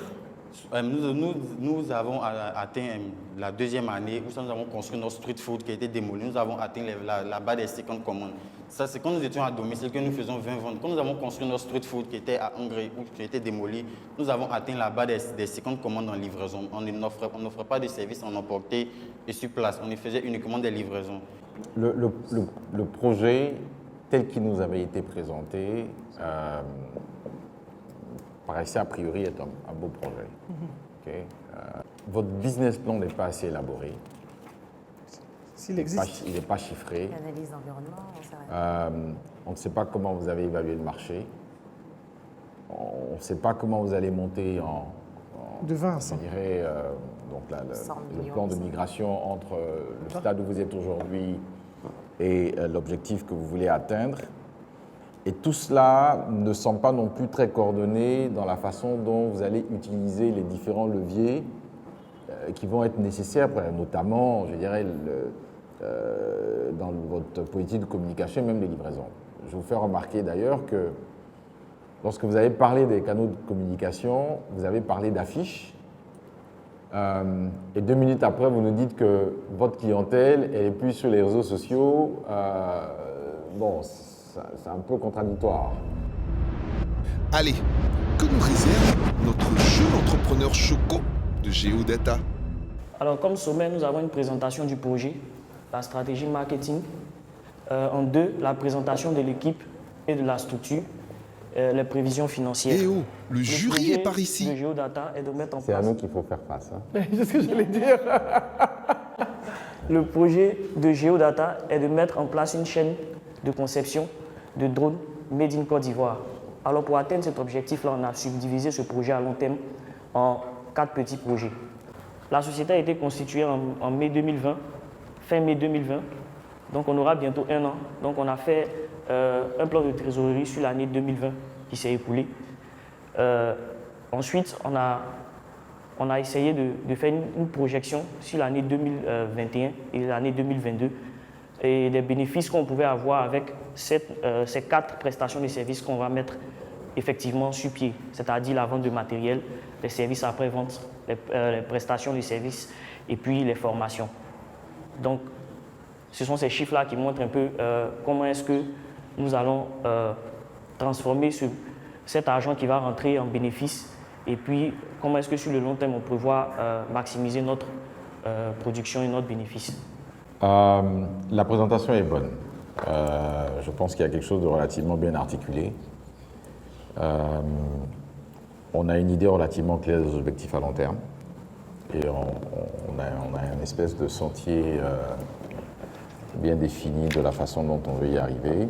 Nous avons atteint la 2e année où nous avons construit notre street food qui a été démoli. Nous avons atteint la barre des 50 commandes. Ça, c'est quand nous étions à domicile que nous faisions 20 ventes. Quand nous avons construit notre street food qui était à Hongrie, qui a été démoli, nous avons atteint la barre des 50 commandes en livraison. On n'offrait pas de service en emporté et sur place. On y faisait uniquement des livraisons. Le projet tel qu'il nous avait été présenté paraissait a priori être un beau projet. Okay. Votre business plan n'est pas assez élaboré. S'il existe. Il n'est pas chiffré. Analyse d'environnement, on sait rien. On ne sait pas comment vous avez évalué le marché. On ne sait pas comment vous allez monter de 20 à 100. Je dirais, le plan de migration entre le stade où vous êtes aujourd'hui et l'objectif que vous voulez atteindre. Et tout cela ne semble pas non plus très coordonné dans la façon dont vous allez utiliser les différents leviers qui vont être nécessaires, notamment, je dirais, dans votre politique de communication et même des livraisons. Je vous fais remarquer d'ailleurs que lorsque vous avez parlé des canaux de communication, vous avez parlé d'affiches. Et 2 minutes après, vous nous dites que votre clientèle, elle est plus sur les réseaux sociaux. C'est un peu contradictoire. Allez, que nous réserve notre jeune entrepreneur Choco de Géodata? Alors, comme sommet, nous avons une présentation du projet, la stratégie marketing. En 2, la présentation de l'équipe et de la structure, les prévisions financières. Eh oh, le jury est par ici. Le Géodata est de mettre en place... C'est à nous qu'il faut faire face. C'est ce que j'allais dire. Le projet de Géodata est de mettre en place une chaîne de conception de drones made in Côte d'Ivoire. Alors pour atteindre cet objectif-là, on a subdivisé ce projet à long terme en 4 petits projets. La société a été constituée en mai 2020, fin mai 2020, donc on aura bientôt 1 an. Donc on a fait un plan de trésorerie sur l'année 2020 qui s'est écoulé. Ensuite, on a essayé de faire une projection sur l'année 2021 et l'année 2022 et des bénéfices qu'on pouvait avoir avec ces 4 prestations de services qu'on va mettre effectivement sur pied, c'est-à-dire la vente de matériel, les services après-vente, les prestations de services et puis les formations. Donc, Ce sont ces chiffres-là qui montrent un peu comment est-ce que nous allons transformer cet argent qui va rentrer en bénéfice et puis comment est-ce que sur le long terme on prévoit maximiser notre production et notre bénéfice. La présentation est bonne. Je pense qu'il y a quelque chose de relativement bien articulé. On a une idée relativement claire des objectifs à long terme et on a une espèce de sentier bien défini de la façon dont on veut y arriver.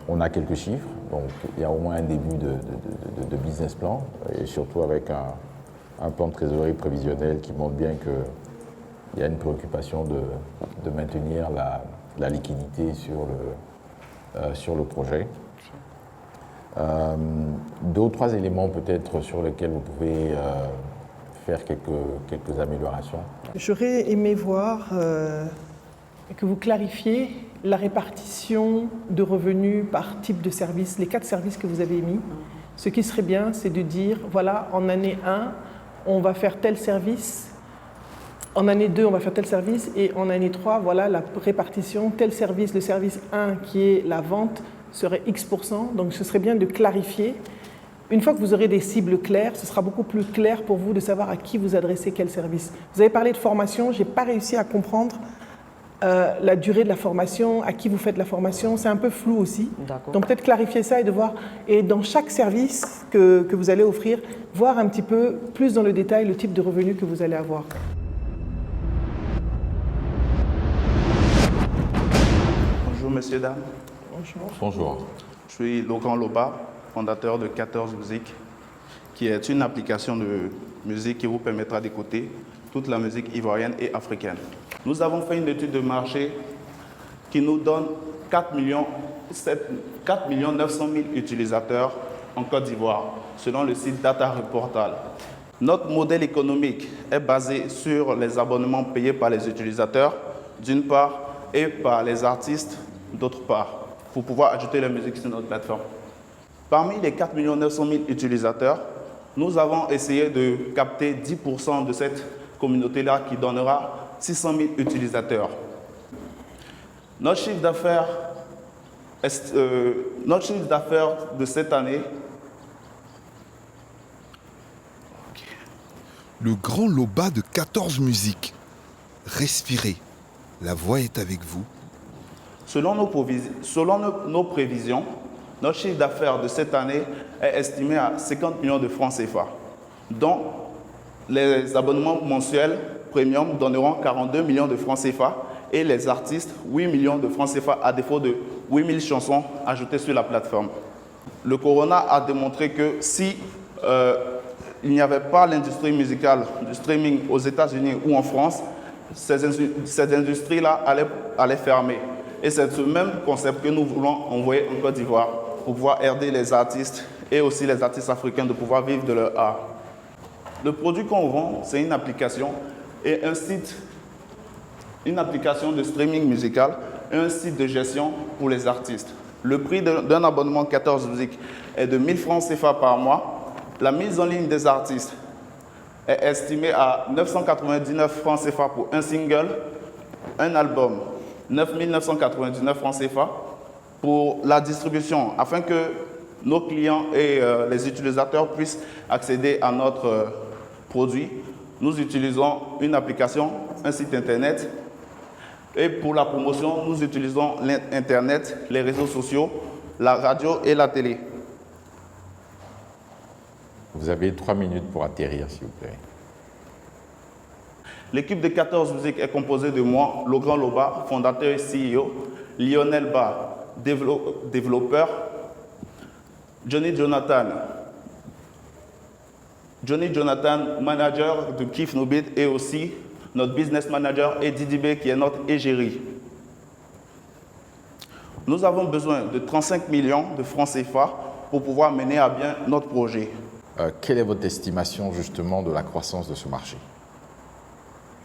On a quelques chiffres, donc il y a au moins un début de business plan et surtout avec un plan de trésorerie prévisionnel qui montre bien qu'il y a une préoccupation de maintenir la liquidité sur le projet. Deux ou trois éléments peut-être sur lesquels vous pouvez faire quelques améliorations. J'aurais aimé voir que vous clarifiez la répartition de revenus par type de service, les 4 services que vous avez émis. Ce qui serait bien, c'est de dire, voilà, en année 1, on va faire tel service, en année 2, on va faire tel service, et en année 3, voilà la répartition, tel service, le service 1 qui est la vente, serait X%. Donc ce serait bien de clarifier. Une fois que vous aurez des cibles claires, ce sera beaucoup plus clair pour vous de savoir à qui vous adressez quel service. Vous avez parlé de formation, je n'ai pas réussi à comprendre la durée de la formation, à qui vous faites la formation, c'est un peu flou aussi. Donc peut-être clarifier ça et de voir, et dans chaque service que vous allez offrir, voir un petit peu plus dans le détail le type de revenu que vous allez avoir. Bonjour messieurs, dames. Bonjour. Bonjour. Je suis Laurent Loba, fondateur de 14 Musique, qui est une application de musique qui vous permettra d'écouter toute la musique ivoirienne et africaine. Nous avons fait une étude de marché qui nous donne 4 900 000 utilisateurs en Côte d'Ivoire, selon le site Data Reportal. Notre modèle économique est basé sur les abonnements payés par les utilisateurs, d'une part, et par les artistes, d'autre part, pour pouvoir ajouter la musique sur notre plateforme. Parmi les 4 900 000 utilisateurs, nous avons essayé de capter 10% de cette communauté-là qui donnera 600 000 utilisateurs. Notre chiffre d'affaires de cette année... Le grand Loba de 14 Musique. Respirez, la voix est avec vous. Selon nos prévisions, notre chiffre d'affaires de cette année est estimé à 50 millions de francs CFA, dont les abonnements mensuels premium donneront 42 millions de francs CFA et les artistes 8 millions de francs CFA à défaut de 8000 chansons ajoutées sur la plateforme. Le Corona a démontré que si il n'y avait pas l'industrie musicale du streaming aux États-Unis ou en France, ces industries-là allaient fermer. Et c'est ce même concept que nous voulons envoyer en Côte d'Ivoire pour pouvoir aider les artistes et aussi les artistes africains de pouvoir vivre de leur art. Le produit qu'on vend, c'est une application et un site, une application de streaming musical et un site de gestion pour les artistes. Le prix d'un abonnement 14 Musique est de 1000 francs CFA par mois. La mise en ligne des artistes est estimée à 999 francs CFA pour un single, un album, 9 999 francs CFA pour la distribution, afin que nos clients et les utilisateurs puissent accéder à notre produit. Nous utilisons une application, un site internet, et pour la promotion, nous utilisons l'internet, les réseaux sociaux, la radio et la télé. Vous avez 3 minutes pour atterrir, s'il vous plaît. L'équipe de 14 Musique est composée de moi, Laurent Loba, fondateur et CEO, Lionel Ba, développeur, Johnny Jonathan, manager de Kif No Beat, et aussi notre business manager et Didibé qui est notre égérie. Nous avons besoin de 35 millions de francs CFA pour pouvoir mener à bien notre projet. Quelle est votre estimation justement de la croissance de ce marché?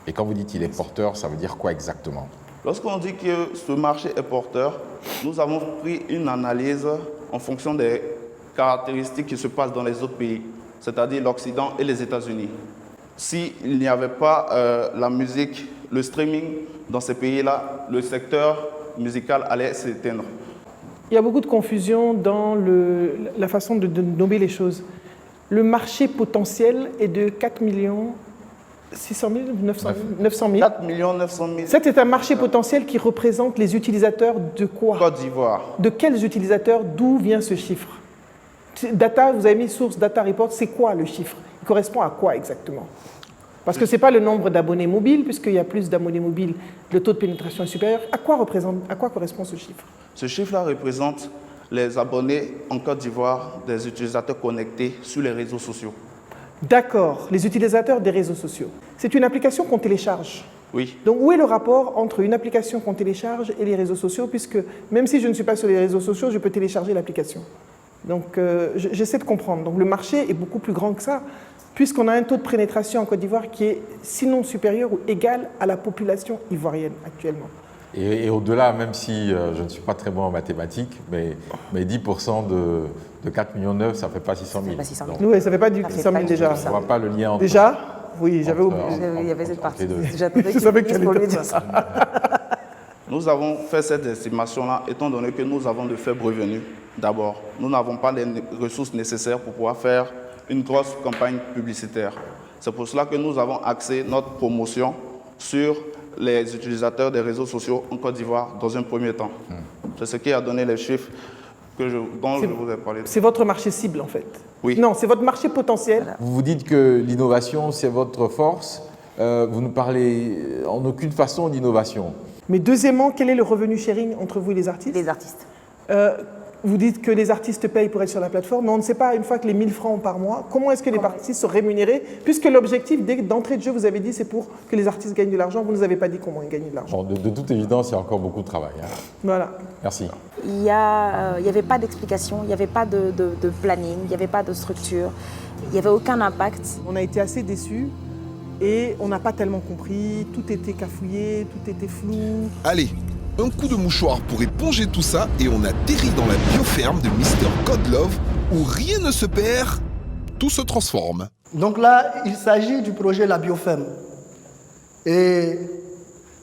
Et quand vous dites qu'il est porteur, ça veut dire quoi exactement? Lorsqu'on dit que ce marché est porteur, nous avons pris une analyse en fonction des caractéristiques qui se passent dans les autres pays, c'est-à-dire l'Occident et les États-Unis. s'il n'y avait pas la musique, le streaming dans ces pays-là, le secteur musical allait s'éteindre. Il y a beaucoup de confusion dans la façon de nommer les choses. Le marché potentiel est de 4 600 000, 900 000. 4 900 000. C'est un marché potentiel qui représente les utilisateurs de quoi? Côte d'Ivoire. De quels utilisateurs? D'où vient ce chiffre? Data, vous avez mis source Data Report, c'est quoi le chiffre? Il correspond à quoi exactement? Parce que ce n'est pas le nombre d'abonnés mobiles, puisqu'il y a plus d'abonnés mobiles, le taux de pénétration est supérieur. À quoi correspond ce chiffre? Ce chiffre-là représente les abonnés en Côte d'Ivoire des utilisateurs connectés sur les réseaux sociaux. D'accord, les utilisateurs des réseaux sociaux. C'est une application qu'on télécharge. Oui. Donc où est le rapport entre une application qu'on télécharge et les réseaux sociaux, puisque même si je ne suis pas sur les réseaux sociaux, je peux télécharger l'application. Donc j'essaie de comprendre. Donc le marché est beaucoup plus grand que ça, puisqu'on a un taux de pénétration en Côte d'Ivoire qui est sinon supérieur ou égal à la population ivoirienne actuellement. Et au-delà, même si je ne suis pas très bon en mathématiques, mais 10% de 4,9 millions, ça ne fait pas 600 000. Oui, ça ne fait pas du 600 000 déjà. On ne voit pas le lien entre... Déjà? Oui, j'avais oublié. Il y avait cette partie. Je savais que tu allais dire ça. Nous avons fait cette estimation-là, étant donné que nous avons de faibles revenus d'abord. Nous n'avons pas les ressources nécessaires pour pouvoir faire une grosse campagne publicitaire. C'est pour cela que nous avons axé notre promotion sur les utilisateurs des réseaux sociaux en Côte d'Ivoire dans un premier temps. C'est ce qui a donné les chiffres dont je vous ai parlé. C'est votre marché cible en fait? Oui. Non, c'est votre marché potentiel. Vous vous dites que l'innovation, c'est votre force. Vous ne parlez en aucune façon d'innovation. Mais deuxièmement, quel est le revenu sharing entre vous et les artistes? Les artistes. Vous dites que les artistes payent pour être sur la plateforme, mais on ne sait pas, une fois que les 1000 francs par mois, comment est-ce que les artistes sont rémunérés? Puisque l'objectif d'entrée de jeu, vous avez dit, c'est pour que les artistes gagnent de l'argent. Vous ne nous avez pas dit comment ils gagnent de l'argent. Bon, de toute évidence, il y a encore beaucoup de travail. Hein. Voilà. Merci. Il n'y avait pas d'explication, il n'y avait pas de planning, il n'y avait pas de structure, il n'y avait aucun impact. On a été assez déçus et on n'a pas tellement compris. Tout était cafouillé, tout était flou. Allez, un coup de mouchoir pour éponger tout ça et on atterrit dans la bioferme de Mr. Godlove où rien ne se perd, tout se transforme. Donc là, il s'agit du projet La Bioferme. Et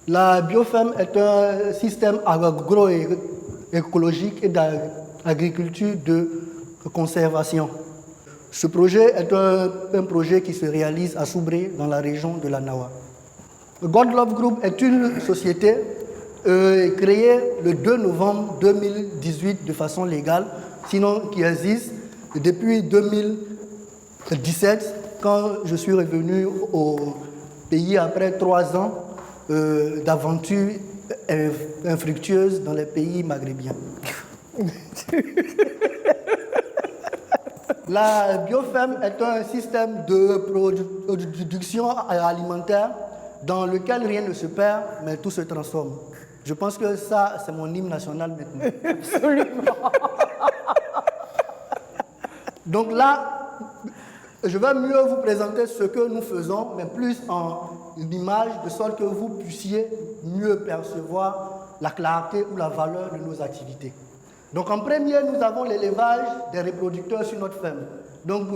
la bioferme est un système agroécologique et d'agriculture de conservation. Ce projet est un projet qui se réalise à Soubré, dans la région de la Nawa. Godlove Group est une société créée le 2 novembre 2018 de façon légale, sinon qui existe depuis 2017, quand je suis revenu au pays après 3 ans d'aventure infructueuse dans les pays maghrébiens. La bioferme est un système de production alimentaire dans lequel rien ne se perd, mais tout se transforme. Je pense que ça, c'est mon hymne national maintenant. Absolument. Donc là, je vais mieux vous présenter ce que nous faisons, mais plus en image, de sorte que vous puissiez mieux percevoir la clarté ou la valeur de nos activités. Donc en premier, nous avons l'élevage des reproducteurs sur notre ferme. Donc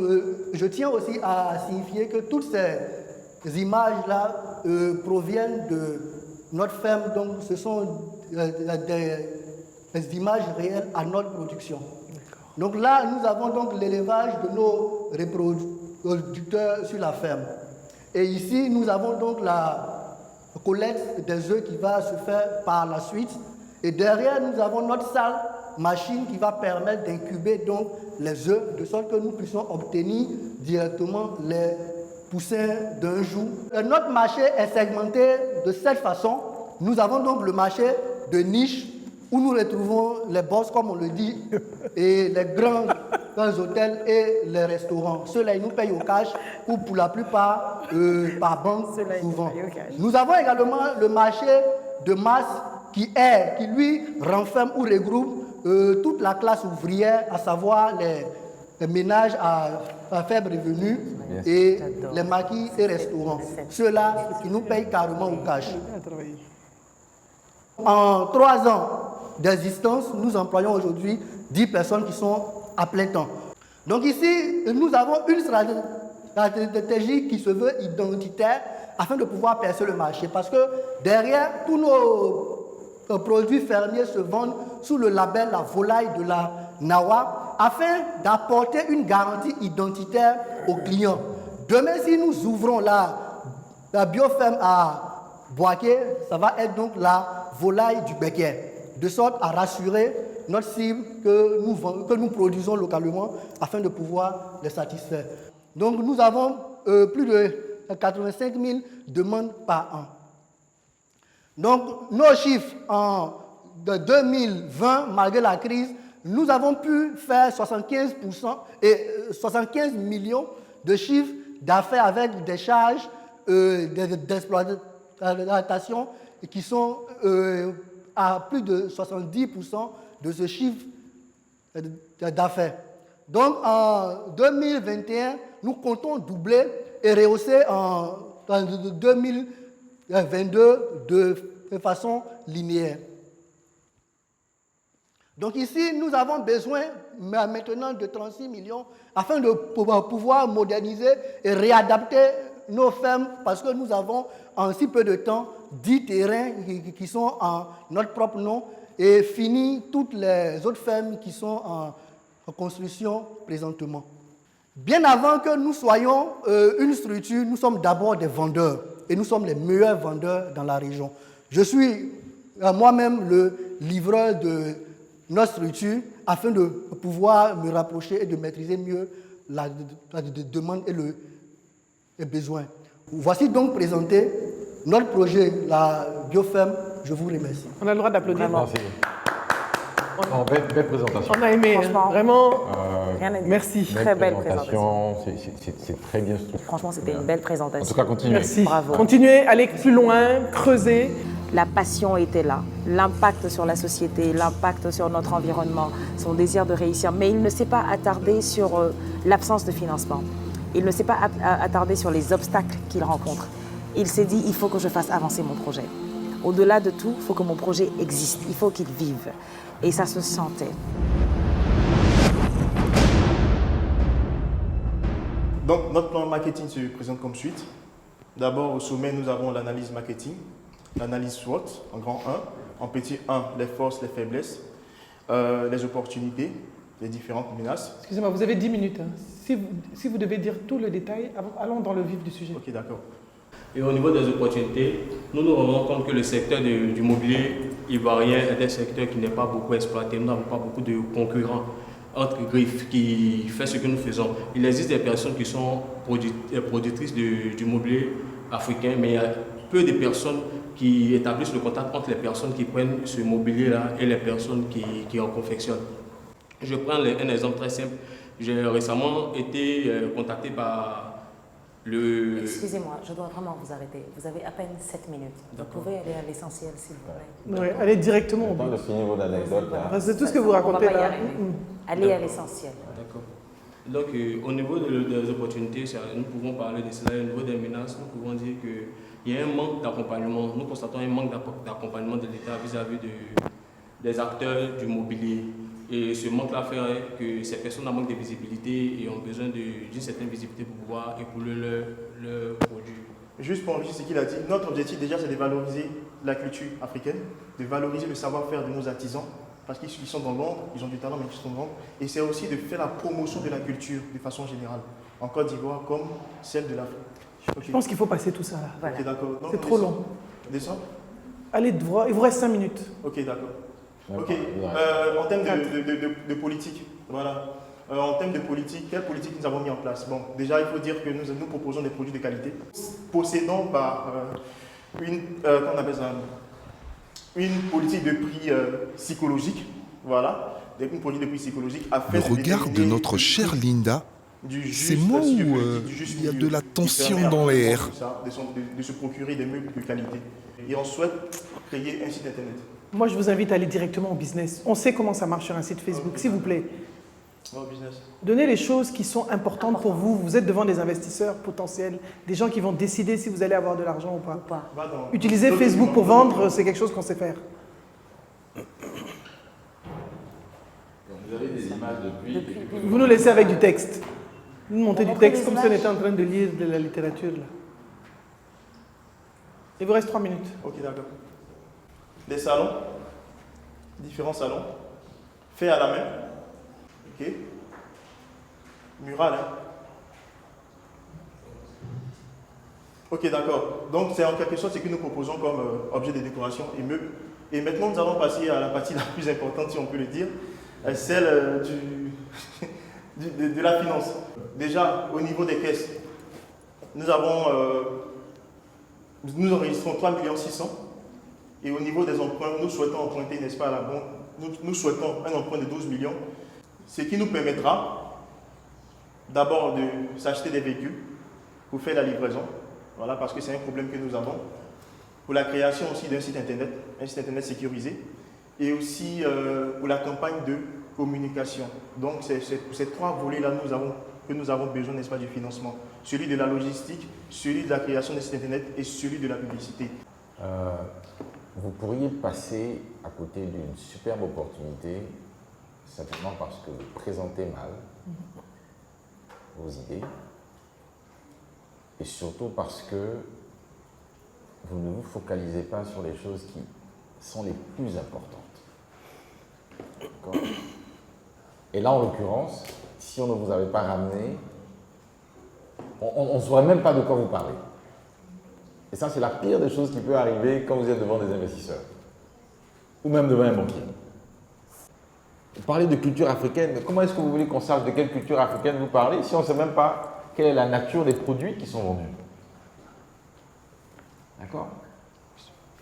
je tiens aussi à signifier que toutes ces images-là proviennent de notre ferme, donc ce sont des images réelles à notre production. Donc là, nous avons donc l'élevage de nos reproducteurs sur la ferme. Et ici, nous avons donc la collecte des œufs qui va se faire par la suite. Et derrière, nous avons notre salle machine qui va permettre d'incuber donc les œufs, de sorte que nous puissions obtenir directement les poussins d'un jour. Notre marché est segmenté de cette façon. Nous avons donc le marché de niche où nous retrouvons les boss, comme on le dit, et les grands hôtels et les restaurants. Ceux-là, ils nous payent au cash ou pour la plupart par banque souvent. Nous avons également le marché de masse qui lui renferme ou regroupe toute la classe ouvrière, à savoir les ménages à faible revenu et les maquis et restaurants. Ceux-là qui nous payent carrément au cash. En 3 ans d'existence, nous employons aujourd'hui 10 personnes qui sont à plein temps. Donc ici, nous avons une stratégie qui se veut identitaire afin de pouvoir percer le marché. Parce que derrière, tous nos produits fermiers se vendent sous le label La Volaille de la Nawa afin d'apporter une garantie identitaire aux clients. Demain, si nous ouvrons la bioferme à Boaké, ça va être donc la volaille du Béquet, de sorte à rassurer notre cible que nous produisons localement afin de pouvoir les satisfaire. Donc nous avons plus de 85 000 demandes par an. Donc nos chiffres de 2020, malgré la crise, nous avons pu faire 75% et 75 millions de chiffres d'affaires avec des charges d'exploitation qui sont à plus de 70% de ce chiffre d'affaires. Donc en 2021, nous comptons doubler et rehausser en 2022 de façon linéaire. Donc ici, nous avons besoin maintenant de 36 millions afin de pouvoir moderniser et réadapter nos fermes parce que nous avons en si peu de temps 10 terrains qui sont en notre propre nom et fini toutes les autres fermes qui sont en construction présentement. Bien avant que nous soyons une structure, nous sommes d'abord des vendeurs et nous sommes les meilleurs vendeurs dans la région. Je suis moi-même le livreur de notre structure afin de pouvoir me rapprocher et de maîtriser mieux la demande et les besoins. Voici donc présenté notre projet, la bioferme. Je vous remercie. On a le droit d'applaudir. Merci. Belle présentation. On a aimé, vraiment. Merci. Très belle présentation. C'est très bien structuré. Franchement, c'était une belle présentation. En tout cas, continuez. Merci. Bravo. Continuez, allez plus loin, creusez. La passion était là, l'impact sur la société, l'impact sur notre environnement, son désir de réussir. Mais il ne s'est pas attardé sur l'absence de financement. Il ne s'est pas attardé sur les obstacles qu'il rencontre. Il s'est dit, il faut que je fasse avancer mon projet. Au-delà de tout, il faut que mon projet existe, il faut qu'il vive. Et ça se sentait. Donc, notre plan marketing se présente comme suite. D'abord, au sommet, nous avons l'analyse marketing, l'analyse SWOT en grand 1, en petit 1, les forces, les faiblesses, les opportunités, les différentes menaces. Excusez-moi, vous avez 10 minutes. Hein. Si vous devez dire tout le détail, allons dans le vif du sujet. Ok, d'accord. Et au niveau des opportunités, nous nous rendons compte que le secteur du mobilier ivoirien est un secteur qui n'est pas beaucoup exploité. Nous n'avons pas beaucoup de concurrents entre griffes qui fait ce que nous faisons. Il existe des personnes qui sont productrices du mobilier africain, mais il y a peu de personnes qui établissent le contact entre les personnes qui prennent ce mobilier-là et les personnes qui en confectionnent. Je prends un exemple très simple. J'ai récemment été contacté par Excusez-moi, je dois vraiment vous arrêter. Vous avez à peine 7 minutes. Vous pouvez aller à l'essentiel, s'il vous plaît. Oui, allez directement au but. C'est tout ce que vous racontez là. Allez à l'essentiel. D'accord. Donc, au niveau des opportunités, nous pouvons parler de cela. Au niveau des menaces, nous pouvons dire qu'il y a un manque d'accompagnement. Nous constatons un manque d'accompagnement de l'État vis-à-vis des acteurs du mobilier. Et ce manque-là fait que ces personnes ont manque de visibilité et ont besoin d'une certaine visibilité pour pouvoir écouler leurs produits. Juste pour enrichir ce qu'il a dit, notre objectif déjà c'est de valoriser la culture africaine, de valoriser le savoir-faire de nos artisans, parce qu'ils sont dans l'ombre, ils ont du talent mais ils sont dans l'ombre. Et c'est aussi de faire la promotion de la culture de façon générale, en Côte d'Ivoire comme celle de l'Afrique. Okay. Je pense qu'il faut passer tout ça là. Voilà. Okay, d'accord. C'est trop long. Descends. Allez, il vous reste 5 minutes. Ok, d'accord. Ok, en termes de politique, voilà. En termes de politique, quelle politique nous avons mis en place? Bon, déjà, il faut dire que nous proposons des produits de qualité, possédant par qu'on appelle ça, une politique de prix psychologique, voilà, une politique de prix psychologique. Le regard de notre chère Linda, c'est moi où il y a de la tension dans l'air. De se procurer des meubles de qualité. Et on souhaite créer un site internet. Moi, je vous invite à aller directement au business. On sait comment ça marche sur un site Facebook, s'il vous plaît. Donnez les choses qui sont importantes pour vous. Vous êtes devant des investisseurs potentiels, des gens qui vont décider si vous allez avoir de l'argent ou pas. Utiliser Facebook pour vendre, c'est quelque chose qu'on sait faire. Vous avez des images depuis. Vous nous laissez avec du texte. Nous montez du texte comme si on était en train de lire de la littérature. Là. Il vous reste 3 minutes. Ok, d'accord. Des salons, différents salons, faits à la main. Ok. Mural, hein. Ok, d'accord. Donc, c'est en quelque sorte ce que nous proposons comme objet de décoration et meubles. Et maintenant, nous allons passer à la partie la plus importante, si on peut le dire, celle de la finance. Déjà, au niveau des caisses, nous enregistrons 3 600 000. Et au niveau des emprunts, nous souhaitons emprunter, n'est-ce pas, à la banque, nous souhaitons un emprunt de 12 millions, ce qui nous permettra d'abord de s'acheter des véhicules pour faire la livraison. Voilà, parce que c'est un problème que nous avons. Pour la création aussi d'un site internet sécurisé, et aussi pour la campagne de communication. Donc c'est ces 3 volets-là que nous avons besoin, n'est-ce pas, du financement. Celui de la logistique, celui de la création d'un site internet et celui de la publicité. Vous pourriez passer à côté d'une superbe opportunité simplement parce que vous présentez mal vos idées et surtout parce que vous ne vous focalisez pas sur les choses qui sont les plus importantes. Et là, en l'occurrence, si on ne vous avait pas ramené, on ne saurait même pas de quoi vous parlez. Et ça, c'est la pire des choses qui peut arriver quand vous êtes devant des investisseurs ou même devant un banquier. Vous parlez de culture africaine, mais comment est-ce que vous voulez qu'on sache de quelle culture africaine vous parlez si on ne sait même pas quelle est la nature des produits qui sont vendus? D'accord?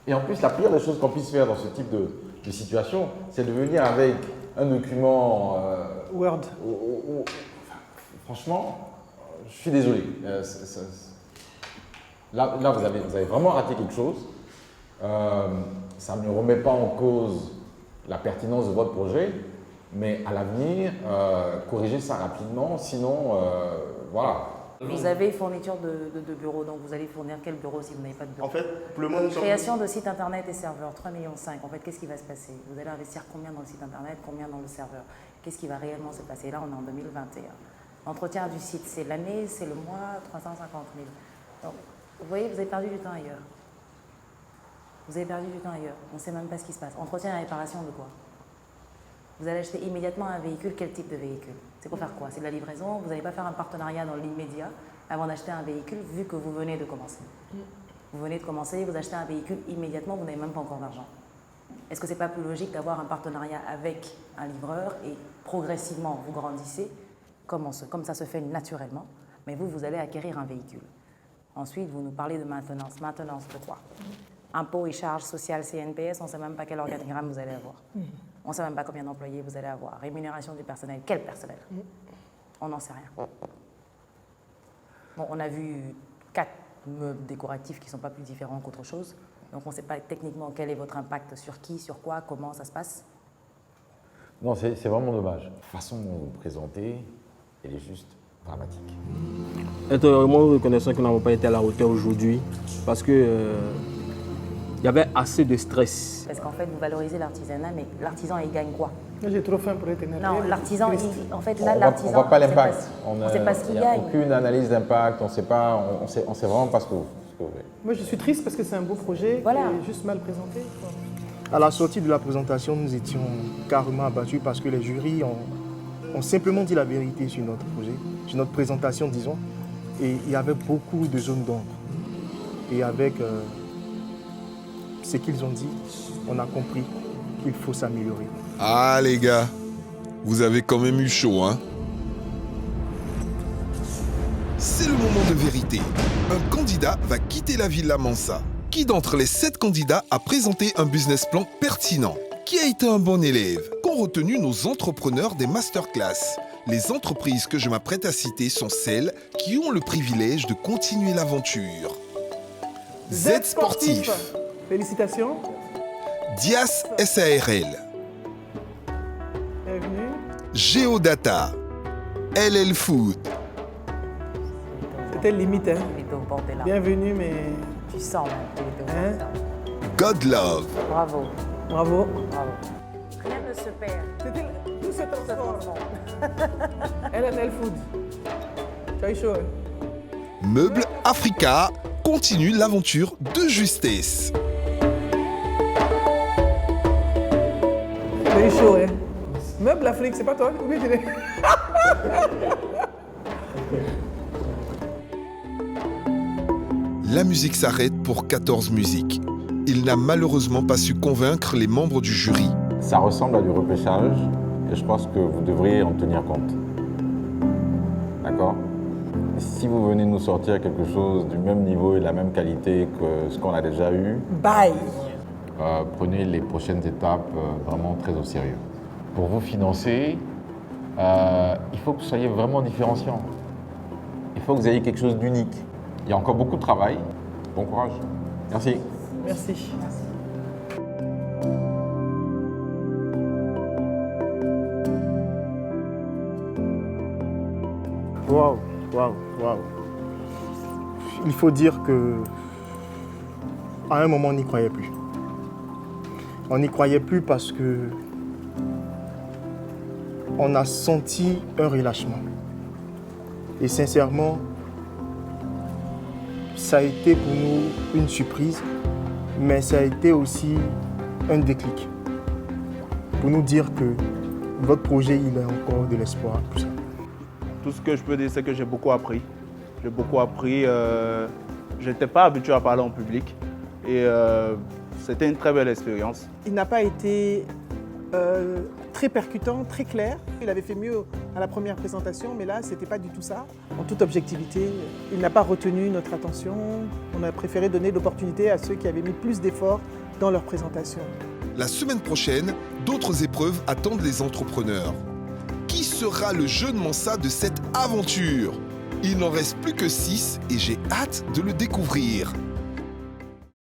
Et en plus, la pire des choses qu'on puisse faire dans ce type de situation, c'est de venir avec un document Word. Franchement, je suis désolé. Là, vous avez vraiment raté quelque chose. Ça ne remet pas en cause la pertinence de votre projet, mais à l'avenir, corrigez ça rapidement, sinon, voilà. Vous avez fourniture de bureaux, donc vous allez fournir quel bureau si vous n'avez pas de bureau? En fait, pour le moment, création de site internet et serveur, 3,5 millions. En fait, qu'est-ce qui va se passer? Vous allez investir combien dans le site internet, combien dans le serveur? Qu'est-ce qui va réellement se passer? Là, on est en 2021. L'entretien du site, c'est l'année, c'est le mois, 350 000. Donc, vous voyez, vous avez perdu du temps ailleurs. Vous avez perdu du temps ailleurs. On ne sait même pas ce qui se passe. Entretien et réparation de quoi? Vous allez acheter immédiatement un véhicule. Quel type de véhicule? C'est pour faire quoi? C'est de la livraison? Vous n'allez pas faire un partenariat dans l'immédiat avant d'acheter un véhicule vu que vous venez de commencer. Vous venez de commencer, vous achetez un véhicule immédiatement, vous n'avez même pas encore d'argent. Est-ce que ce n'est pas plus logique d'avoir un partenariat avec un livreur et progressivement vous grandissez comme ça se fait naturellement, mais vous allez acquérir un véhicule. Ensuite, vous nous parlez de maintenance. Maintenance de quoi? Impôts et charges sociales CNPS, on ne sait même pas quel organigramme vous allez avoir. On ne sait même pas combien d'employés vous allez avoir. Rémunération du personnel. Quel personnel? On n'en sait rien. Bon, on a vu 4 meubles décoratifs qui ne sont pas plus différents qu'autre chose. Donc on ne sait pas techniquement quel est votre impact sur qui, sur quoi, comment ça se passe. Non, c'est vraiment dommage. La façon dont vous vous présentez, elle est juste dramatique. Intérieurement, nous reconnaissons que nous n'avons pas été à la hauteur aujourd'hui parce que il y avait assez de stress. Parce qu'en fait, vous valorisez l'artisanat, mais l'artisan, il gagne quoi? J'ai trop faim pour être énervé. Non, l'artisan, en fait, là, On l'artisan... ne voit pas l'impact. On ne sait pas ce qu'il y a. Il n'y a aucune analyse d'impact, on sait vraiment pas ce que vous faites. Moi, je suis triste parce que c'est un beau projet qui est juste mal présenté. À la sortie de la présentation, nous étions carrément abattus parce que les jurys ont simplement dit la vérité sur notre projet, sur notre présentation, disons. Et il y avait beaucoup de zones d'ombre. Et avec ce qu'ils ont dit, on a compris qu'il faut s'améliorer. Ah les gars, vous avez quand même eu chaud, hein? C'est le moment de vérité. Un candidat va quitter la Villa Mansa. Qui d'entre les 7 candidats a présenté un business plan pertinent? Qui a été un bon élève? Qu'ont retenu nos entrepreneurs des masterclass? Les entreprises que je m'apprête à citer sont celles qui ont le privilège de continuer l'aventure. Z Sportif. Félicitations. Dias SARL. Bienvenue. Geodata. LL Food. C'était limite, hein? Bienvenue, mais... Tu sens, hein? God Love. Bravo. Bravo. Bravo. Rien ne se perd. Tout se transforme. LNL Food. Tu as eu chaud, hein? Meubles Africa continue l'aventure de justesse. Tu as eu chaud, hein? Meubles Afrique, c'est pas toi? Oui, je l'ai. La musique s'arrête pour 14 musiques. Il n'a malheureusement pas su convaincre les membres du jury. Ça ressemble à du repêchage et je pense que vous devriez en tenir compte. D'accord? Si vous venez nous sortir quelque chose du même niveau et de la même qualité que ce qu'on a déjà eu, bye. Prenez les prochaines étapes vraiment très au sérieux. Pour vous financer, il faut que vous soyez vraiment différenciant. Il faut que vous ayez quelque chose d'unique. Il y a encore beaucoup de travail. Bon courage. Merci. Merci. Waouh, waouh, waouh. Il faut dire que à un moment, on n'y croyait plus. On n'y croyait plus parce que on a senti un relâchement. Et sincèrement, ça a été pour nous une surprise, mais ça a été aussi un déclic pour nous dire que votre projet, il a encore de l'espoir. Tout ça. Tout ce que je peux dire, c'est que j'ai beaucoup appris. J'ai beaucoup appris. Je n'étais pas habitué à parler en public et c'était une très belle expérience. Il n'a pas été très percutant, très clair. Il avait fait mieux à la première présentation, mais là, ce n'était pas du tout ça. En toute objectivité, il n'a pas retenu notre attention. On a préféré donner l'opportunité à ceux qui avaient mis plus d'efforts dans leur présentation. La semaine prochaine, d'autres épreuves attendent les entrepreneurs. Qui sera le jeune Mansa de cette aventure? Il n'en reste plus que 6 et j'ai hâte de le découvrir.